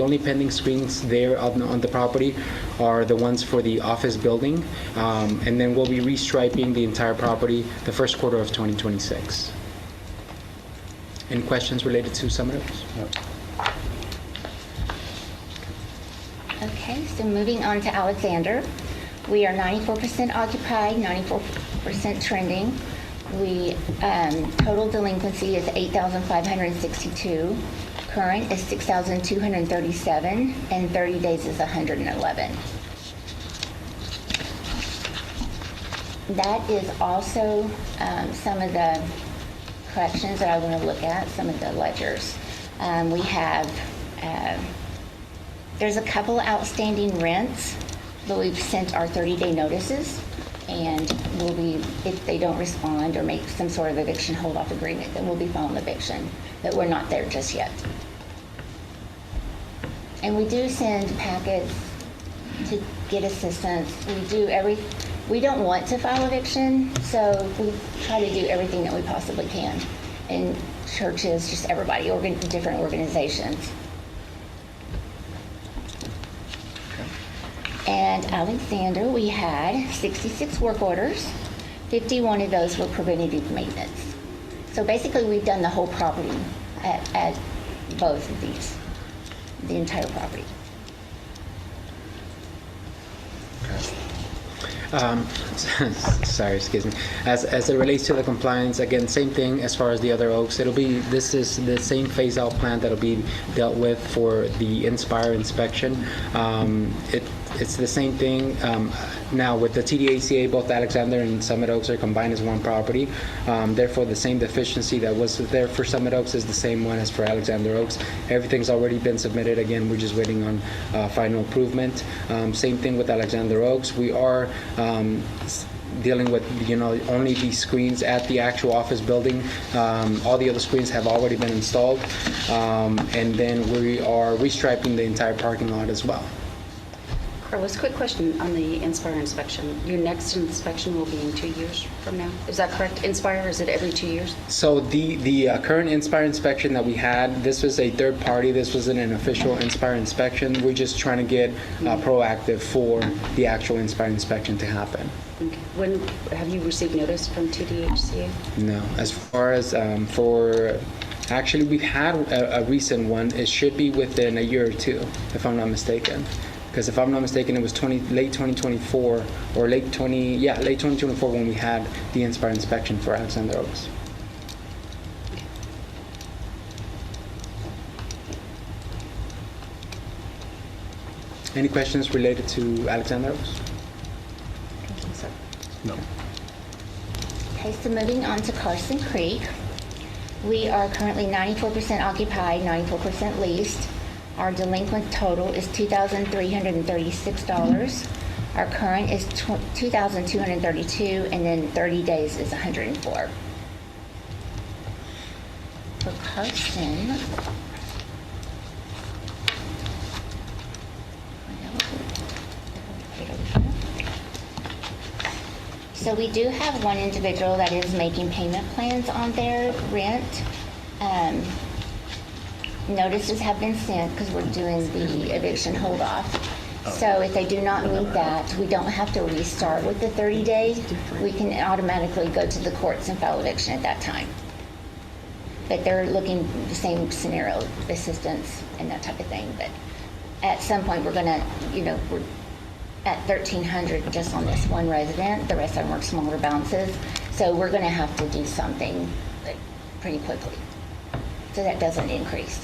only pending screens there on the property are the ones for the office building, and then we'll be restriping the entire property the first quarter of 2026. Any questions related to Summit Oaks? No. Okay, so moving on to Alexander. We are 94% occupied, 94% trending. We total delinquency is 8,562. Current is 6,237, and 30 days is 111. That is also some of the corrections that I want to look at, some of the ledgers. We have, there's a couple outstanding rents, but we've sent our 30-day notices, and we'll be, if they don't respond or make some sort of eviction hold-off agreement, then we'll be filing eviction, but we're not there just yet. And we do send packets to get assistance. We don't want to file eviction, so we try to do everything that we possibly can. And churches, just everybody, different organizations. And Alexander, we had 66 work orders. 51 of those were preventative maintenance. So basically, we've done the whole property at both of these, the entire property. Sorry, excuse me. As it relates to the compliance, again, same thing as far as the other oaks. This is the same phase-out plan that'll be dealt with for the Inspire inspection. It's the same thing. Now with the TDACA, both Alexander and Summit Oaks are combined as one property. Therefore, the same deficiency that was there for Summit Oaks is the same one as for Alexander Oaks. Everything's already been submitted. Again, we're just waiting on final improvement. Same thing with Alexander Oaks. We are dealing with, only the screens at the actual office building. All the other screens have already been installed. And then we are restriping the entire parking lot as well. Carlos, quick question on the Inspire inspection. Your next inspection will be in 2 years from now. Is that correct? Inspire, is it every 2 years? So the current Inspire inspection that we had, this was a third party. This wasn't an official Inspire inspection. We're just trying to get proactive for the actual Inspire inspection to happen. Okay. When have you received notice from TDHCA? No. As far as actually, we've had a recent one. It should be within a year or two, if I'm not mistaken. Because if I'm not mistaken, it was late 2024 or late 2024 when we had the Inspire inspection for Alexander Oaks. Any questions related to Alexander Oaks? No. Okay, so moving on to Carson Creek. We are currently 94% occupied, 94% leased. Our delinquent total is $2,336. Our current is $2,232, and then 30 days is $104. For Carson, so we do have one individual that is making payment plans on their rent. Notices have been sent because we're doing the eviction hold off. So if they do not meet that, we don't have to restart with the 30 days. We can automatically go to the courts and file eviction at that time. But they're looking the same scenario, assistance and that type of thing. But at some point, we're gonna, we're at 1,300 just on this one resident. The rest of them are smaller balances. So we're gonna have to do something pretty quickly, so that doesn't increase.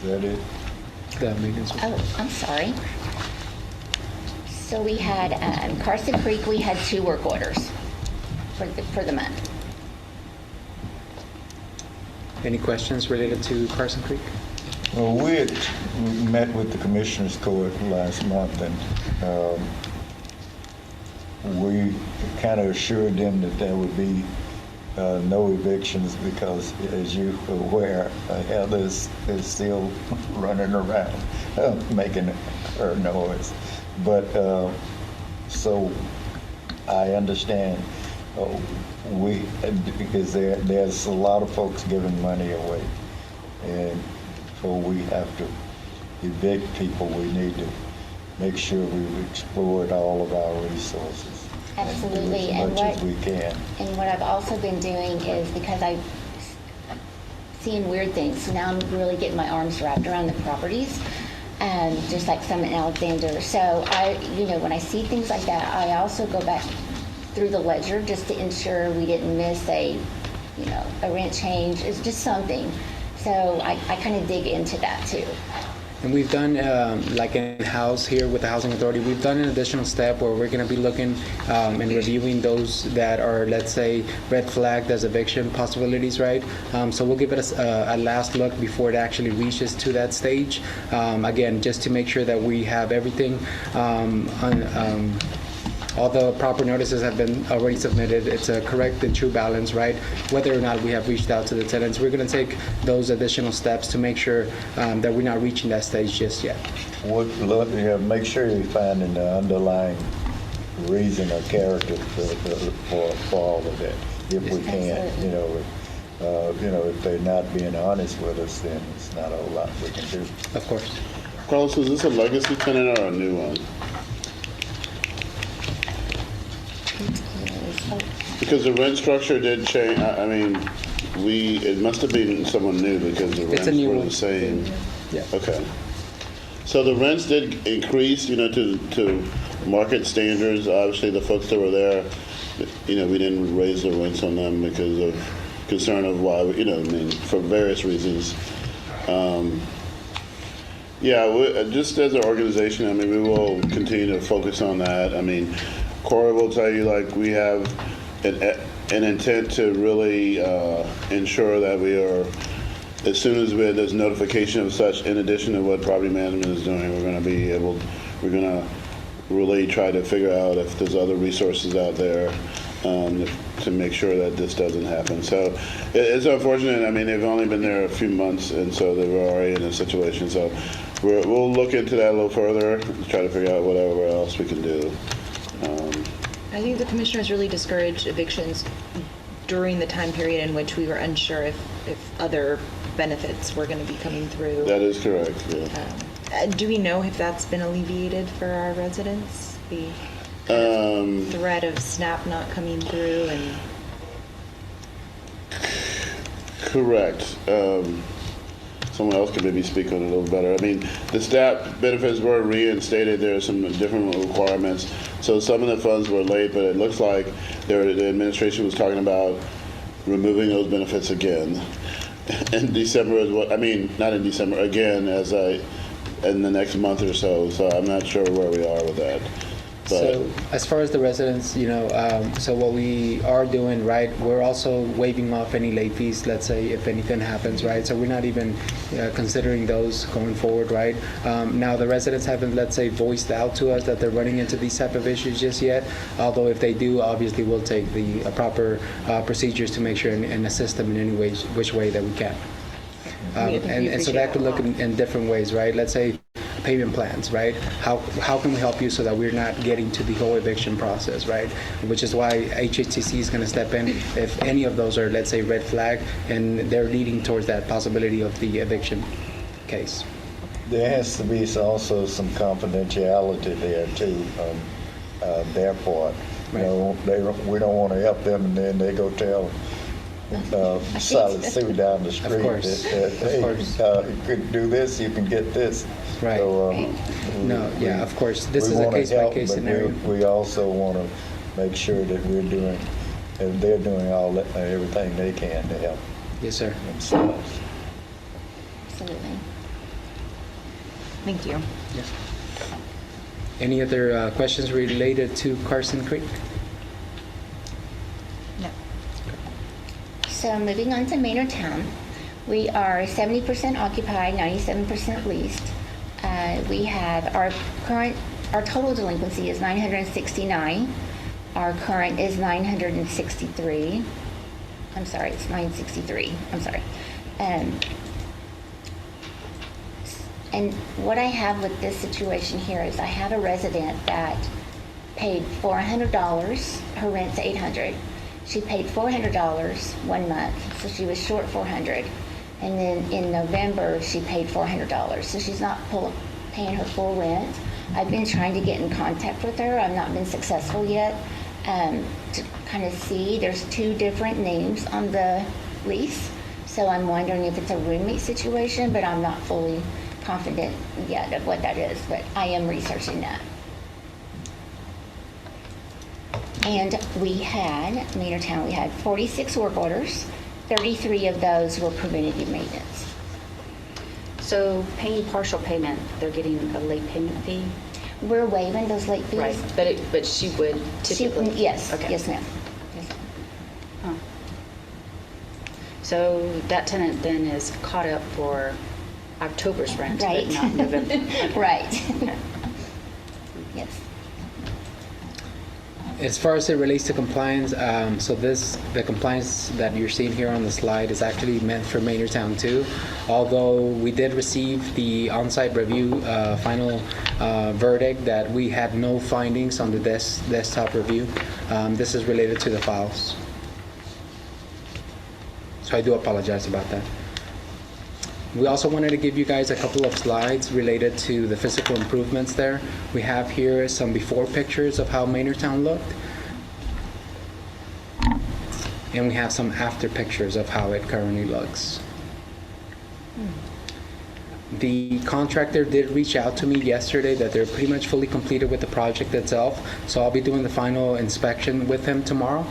Is that it? Oh, I'm sorry. So we had Carson Creek. We had 2 work orders for the month. Any questions related to Carson Creek? Well, we had met with the Commissioners Court last month, and we kind of assured them that there would be no evictions because, as you're aware, Heather is still running around making her noise. But so I understand because there's a lot of folks giving money away, and so we have to evict people. We need to make sure we've explored all of our resources. Absolutely. And do as much as we can. And what I've also been doing is, because I'm seeing weird things, so now I'm really getting my arms wrapped around the properties, just like some in Alexander. So when I see things like that, I also go back through the ledger just to ensure we didn't miss a rent change. It's just something. So I kind of dig into that too. And we've done, like in-house here with the Housing Authority, we've done an additional step where we're going to be looking and reviewing those that are, let's say, red flagged as eviction possibilities, right? So we'll give it a last look before it actually reaches to that stage. Again, just to make sure that we have everything all the proper notices have been already submitted. It's a correct and true balance, right? Whether or not we have reached out to the tenants, we're going to take those additional steps to make sure that we're not reaching that stage just yet. Make sure you're finding the underlying reason or character for all of that, if we can. If they're not being honest with us, then it's not a whole lot we can do. Of course. Carlos, is this a legacy tenant or a new one? Because the rent structure did change. I mean, it must have been someone new because the It's rents a new were one. the same. Yeah. Okay. So the rents did increase, to market standards. Obviously, the folks that were there, we didn't raise the rents on them because of concern of why, for various reasons. Just as an organization, we will continue to focus on that. Cora will tell you, we have an intent to really ensure that we are, as soon as there's notification of such, in addition to what property management is doing, we're going to really try to figure out if there's other resources out there to make sure that this doesn't happen. So it's unfortunate. They've only been there a few months, and so they were already in a situation. So we'll look into that a little further, try to figure out whatever else we can do. I think the commissioners really discouraged evictions during the time period in which we were unsure if other benefits were going to be coming through. That is correct, yeah. Do we know if that's been alleviated for our residents? The threat of SNAP not coming through and... Correct. Someone else could maybe speak on it a little better. The SNAP benefits were reinstated. There are some different requirements. So some of the funds were late, but it looks like the administration was talking about removing those benefits again. In December is what, not in December, again, in the next month or so. So I'm not sure where we are with that. So as far as the residents, so what we are doing, right, we're also waiving off any late fees, let's say, if anything happens, right? So we're not even considering those going forward, right? Now, the residents haven't, let's say, voiced out to us that they're running into these type of issues just yet, although if they do, obviously we'll take the proper procedures to make sure and assist them in any which way that we can. And so that could look in different ways, right? Let's say payment plans, right? How can we help you so that we're not getting to the whole eviction process, right? Which is why HATC is going to step in if any of those are, let's say, red flag, and they're leading towards that possibility of the eviction case. There has to be also some confidentiality there too, on their part. Right. We don't want to help them and then they go tell Solid Sue down the street course. that hey, you could do this, you can get this. Right. So, of course. This we is a wanna help, case-by-case but scenario. we also want to make sure that we're doing, and they're doing everything they can to help Yes, sir. themselves. Absolutely. Thank you. Yes. Any other questions related to Carson Creek? No. So moving on to Maynardtown, we are 70% occupied, 97% leased. We have our total delinquency is 969. Our current is 963. I'm sorry, it's 963. I'm sorry. And what I have with this situation here is I have a resident that paid $400. Her rent's $800. She paid $400 1 month, so she was short $400. And then in November, she paid $400. So she's not paying her full rent. I've been trying to get in contact with her. I've not been successful yet to kind of see. There's 2 different names on the lease. So I'm wondering if it's a roommate situation, but I'm not fully confident yet of what that is. But I am researching that. And we had, Maynardtown, we had 46 work orders. 33 of those were preventative maintenance. So paying partial payment, they're getting a late payment fee? We're waiving those late fees. Right, but she would typically? Yes, Okay. yes, ma'am. Yes, ma'am. Huh. So that tenant then is caught up for October's rent, Right. but not November? Okay. Right. Okay. Yes. As far as it relates to compliance, so the compliance that you're seeing here on the slide is actually meant for Maynardtown too. Although we did receive the on-site review final verdict that we had no findings on the desktop review. This is related to the files. So I do apologize about that. We also wanted to give you guys a couple of slides related to the physical improvements there. We have here some before pictures of how Maynardtown looked. and we have some after pictures of how it currently looks. The contractor did reach out to me yesterday that they're pretty much fully completed with the project itself, so I'll be doing the final inspection with him tomorrow,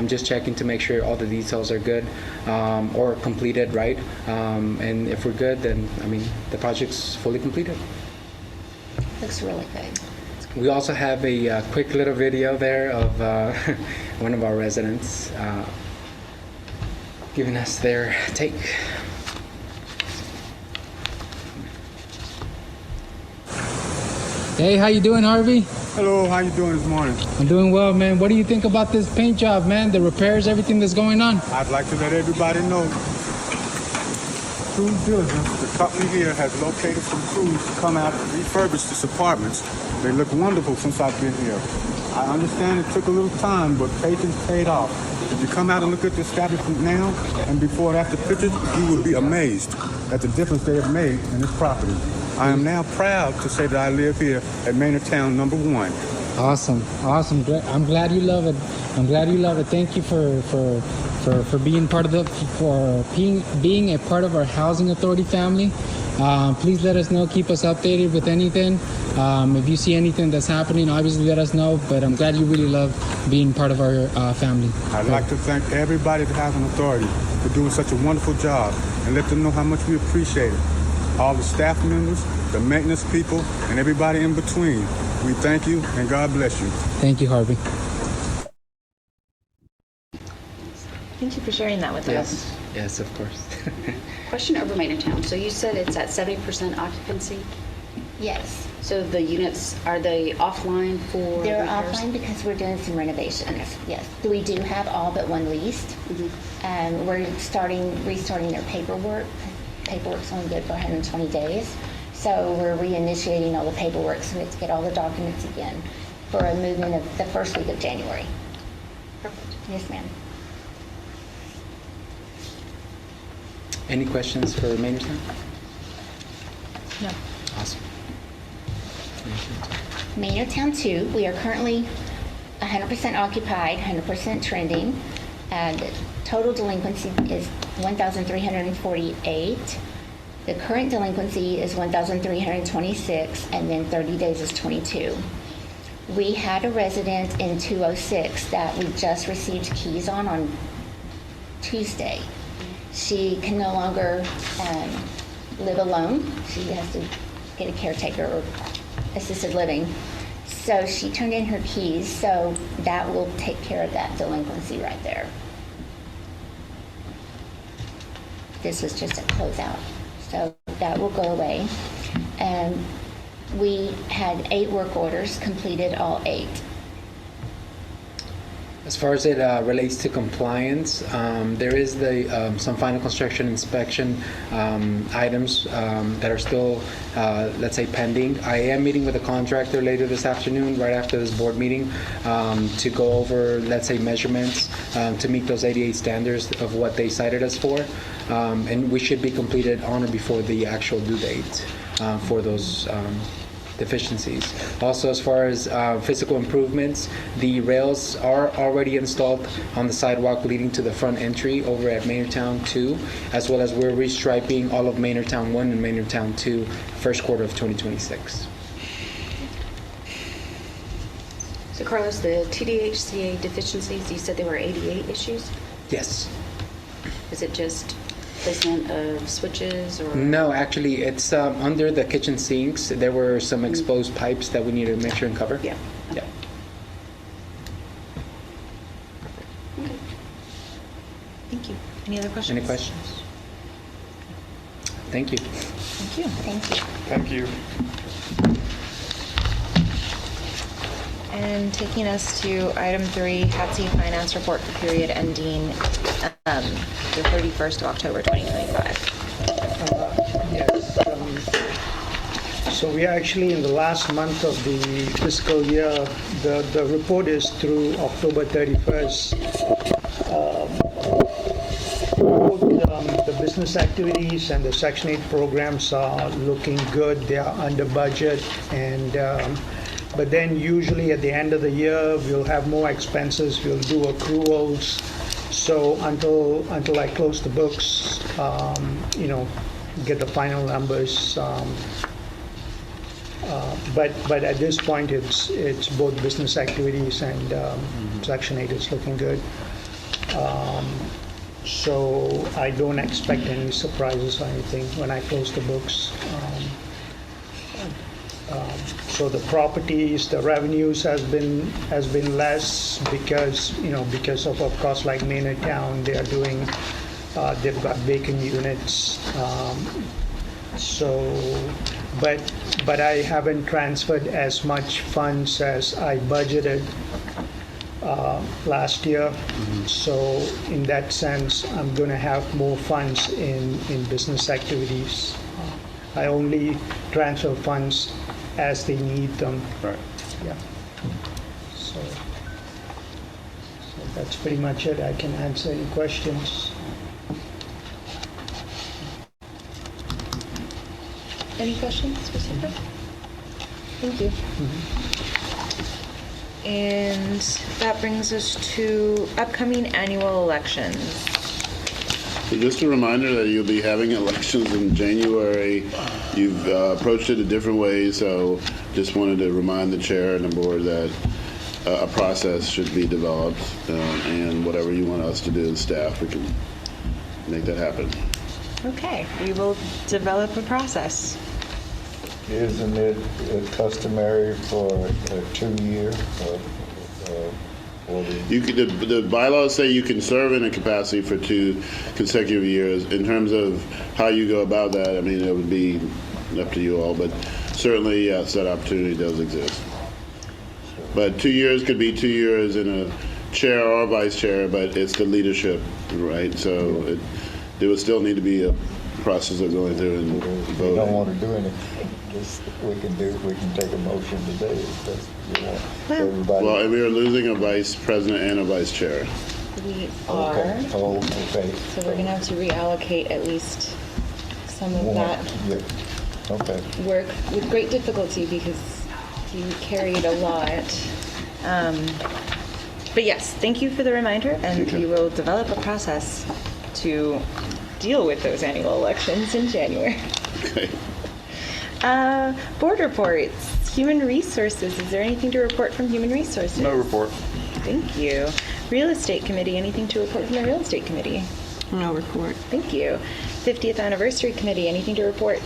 just checking to make sure all the details are good or completed right, and if we're good, then I mean the project's fully completed. Looks really good. We also have a quick little video there of one of our residents giving us their take. Hey, how you doing, Harvey? Hello, how you doing this morning? I'm doing well, man. What do you think about this paint job, man? The repairs, everything that's going on? I'd like to let everybody know, True Diligence, the company here, has located some crews to come out and refurbish these apartments. They look wonderful since I've been here. I understand it took a little time, but patience paid off. If you come out and look at the establishment now and before and after pictures, you will be amazed at the difference they have made in this property. I am now proud to say that I live here at Maynardtown number 1. Awesome. I'm glad you love it. Thank you for being part of being a part of our housing authority family. Please let us know. Keep us updated with anything. If you see anything that's happening, obviously let us know. But I'm glad you really love being part of our family. I'd like to thank everybody at the Housing Authority for doing such a wonderful job and let them know how much we appreciate it. All the staff members, the maintenance people, and everybody in between. We thank you and God bless you. Thank you, Harvey. Thank you for sharing that with us. Yes, of course. Question over Maynardtown. So you said it's at 70% occupancy? Yes. So the units, are they offline for They're repairs? offline because we're doing some renovations. Yes. We do have all but one leased. We're restarting their paperwork. Paperwork's only good for 120 days. So we're reinitiating all the paperwork, so we have to get all the documents again for a movement of the first week of January. Perfect. Yes, ma'am. Any questions for Maynardtown? No. Awesome. Maynardtown 2, we are currently 100% occupied, 100% trending. The total delinquency is 1,348. The current delinquency is 1,326, and then 30 days is 22. We had a resident in 206 that we just received keys on Tuesday. She can no longer live alone. She has to get a caretaker or assisted living. So she turned in her keys, so that will take care of that delinquency right there. This was just a closeout, so that will go away. And we had 8 work orders, completed all 8. As far as it relates to compliance, there is some final construction inspection items that are still, let's say, pending. I am meeting with a contractor later this afternoon, right after this board meeting, to go over, let's say, measurements to meet those 88 standards of what they cited us for. And we should be completed on or before the actual due date for those deficiencies. Also, as far as physical improvements, the rails are already installed on the sidewalk leading to the front entry over at Maynardtown 2, as well as we're restriping all of Maynardtown 1 and Maynardtown 2 first quarter of 2026. So Carlos, the TDHCA deficiencies, you said there were 88 issues? Yes. Is it just placement of switches or? No, actually, it's under the kitchen sinks. There were some exposed pipes that we needed to make sure and cover. Yeah. Yeah. Okay. Thank you. Any other questions? Any questions? Thank you. Thank you. Thank you. Thank you. And taking us to item 3, HATC Finance Report for period ending the 31st of October 2025. Yes. So we are actually in the last month of the fiscal year. The report is through October 31st. The business activities and the Section 8 programs are looking good. They are under budget, and but then usually at the end of the year we'll have more expenses. We'll do accruals, So until I close the books, get the final numbers. But at this point, it's both business activities and Section 8 is looking good. So I don't expect any surprises or anything when I close the books. So the properties, the revenues has been less because of course, like Maynard Town, they are doing, they've got vacant units. But I haven't transferred as much funds as I budgeted last year. So in that sense, I'm going to have more funds in business activities. I only transfer funds as they need them. Right. Yeah. So that's pretty much it. I can answer any questions. Any questions for Super? Thank you. And that brings us to upcoming annual elections. So just a reminder that you'll be having elections in January. You've approached it a different way, so just wanted to remind the chair and the board that a process should be developed, and whatever you want us to do as staff, we can make that happen. Okay, we will develop a process. Isn't it customary for a 2-year? The bylaws say you can serve in a capacity for 2 consecutive years. In terms of how you go about that, I mean, it would be up to you all, but certainly, yes, that opportunity does exist. But 2 years could be 2 years in a chair or vice chair, but it's the leadership, right? So there would still need to be a process of going through and voting. We don't want to do anything. We can take a motion today if that's what you want. Everybody. Well, and we are losing a vice president and a vice chair. We are. Okay. Oh, okay. So we're going to have to reallocate at least some of that work with great difficulty because you carried a lot. But yes, thank you for the reminder, and we will develop a process to deal with those annual elections in January. Okay. Board reports, human resources. Is there anything to report from human resources? No report. Thank you. Real estate committee, anything to report from the real estate committee? No report. Thank you. 50th anniversary committee, anything to report?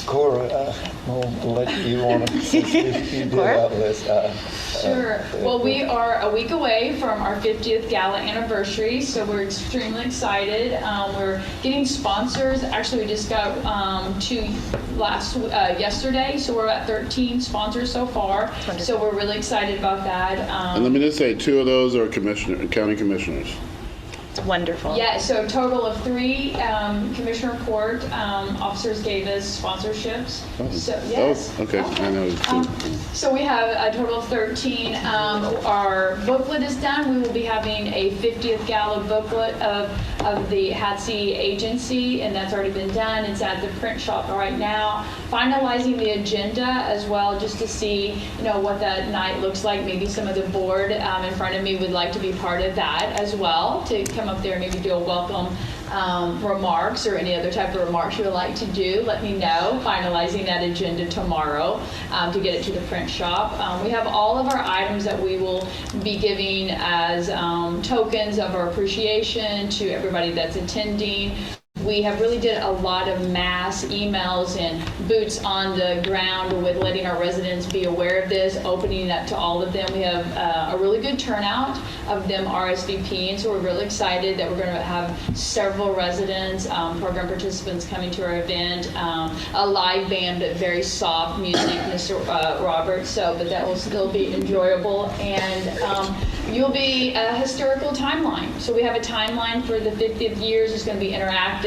Cora, I'll let you on since you did our list. Sure. Well, we are a week away from our 50th gala anniversary, so we're extremely excited. We're getting sponsors. Actually, we just got 2 yesterday, so we're at 13 sponsors so far. So we're really excited about that. And let me just say, 2 of those are county commissioners. It's wonderful. Yeah, so a total of 3 Commissioner Court officers gave us sponsorships. Oh. So, yes. Oh, okay. I know. So we have a total of 13. Our booklet is done. We will be having a 50th gala booklet of the HATC agency, and that's already been done. It's at the print shop right now. Finalizing the agenda as well, just to see, what that night looks like. Maybe some of the board in front of me would like to be part of that as well, to come up there and maybe do a welcome remarks or any other type of remarks you would like to do. Let me know. Finalizing that agenda tomorrow to get it to the print shop. We have all of our items that we will be giving as tokens of our appreciation to everybody that's attending. We have really did a lot of mass emails and boots on the ground with letting our residents be aware of this, opening it up to all of them. We have a really good turnout of them RSVPing, so we're really excited that we're going to have several residents, program participants coming to our event, a live band, but very soft music, Mr. Robert, but that will still be enjoyable. And you'll be a historical timeline. So we have a timeline for the 50th years. It's going to be interactive.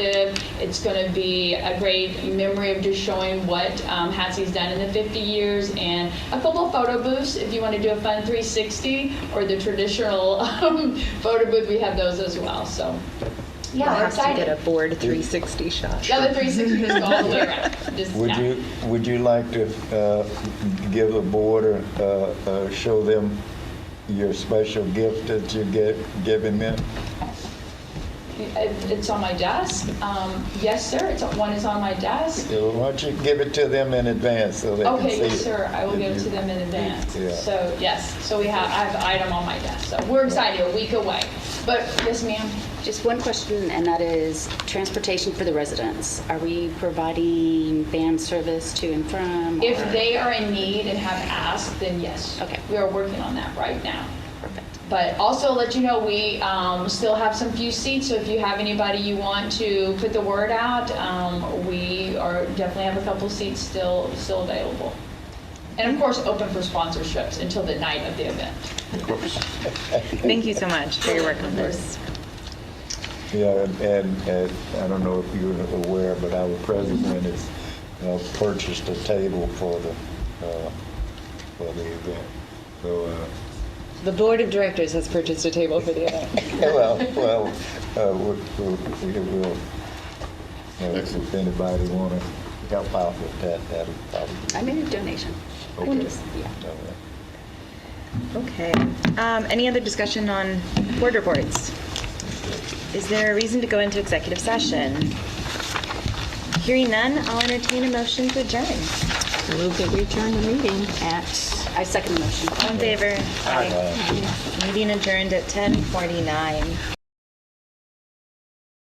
It's going to be a great memory of just showing what HATC's done in the 50 years, and a couple of photo booths if you want to do a fun 360 or the traditional photo booth. We have those as well. So yeah, we're excited. To get a board 360 shot. Yeah, the 360 just go all the way around. Would you like to give the board or show them your special gift that you're giving them? It's on my desk. Yes, sir, one is on my desk. So why don't you give it to them in advance so they can see Okay, it? yes, sir, I will give it to them in advance. Yeah. So, yes, so I have an item on my desk, so we're excited, a week away. But, yes, ma'am? Just one question, and that is transportation for the residents. Are we providing van service to and from? If or- they are in need and have asked, then yes. Okay. We are working on that right now. Perfect. But also let you know, we still have some few seats, so if you have anybody you want to put the word out, we are definitely have a couple seats still available. And of course, open for sponsorships until the night of the event. Thank you so much for your work on this. Yeah, and I don't know if you're aware, but our president has purchased a table for the event. So, The board of directors has purchased a table for the event. If anybody want to help out with that, that'll probably. I made a donation. Okay. Yeah. Okay. Any other discussion on board reports? Is there a reason to go into executive session? Hearing none, I'll entertain a motion to adjourn. I move that we adjourn the meeting at I second the motion. All in favor? Aye. Meeting adjourned at 10:49.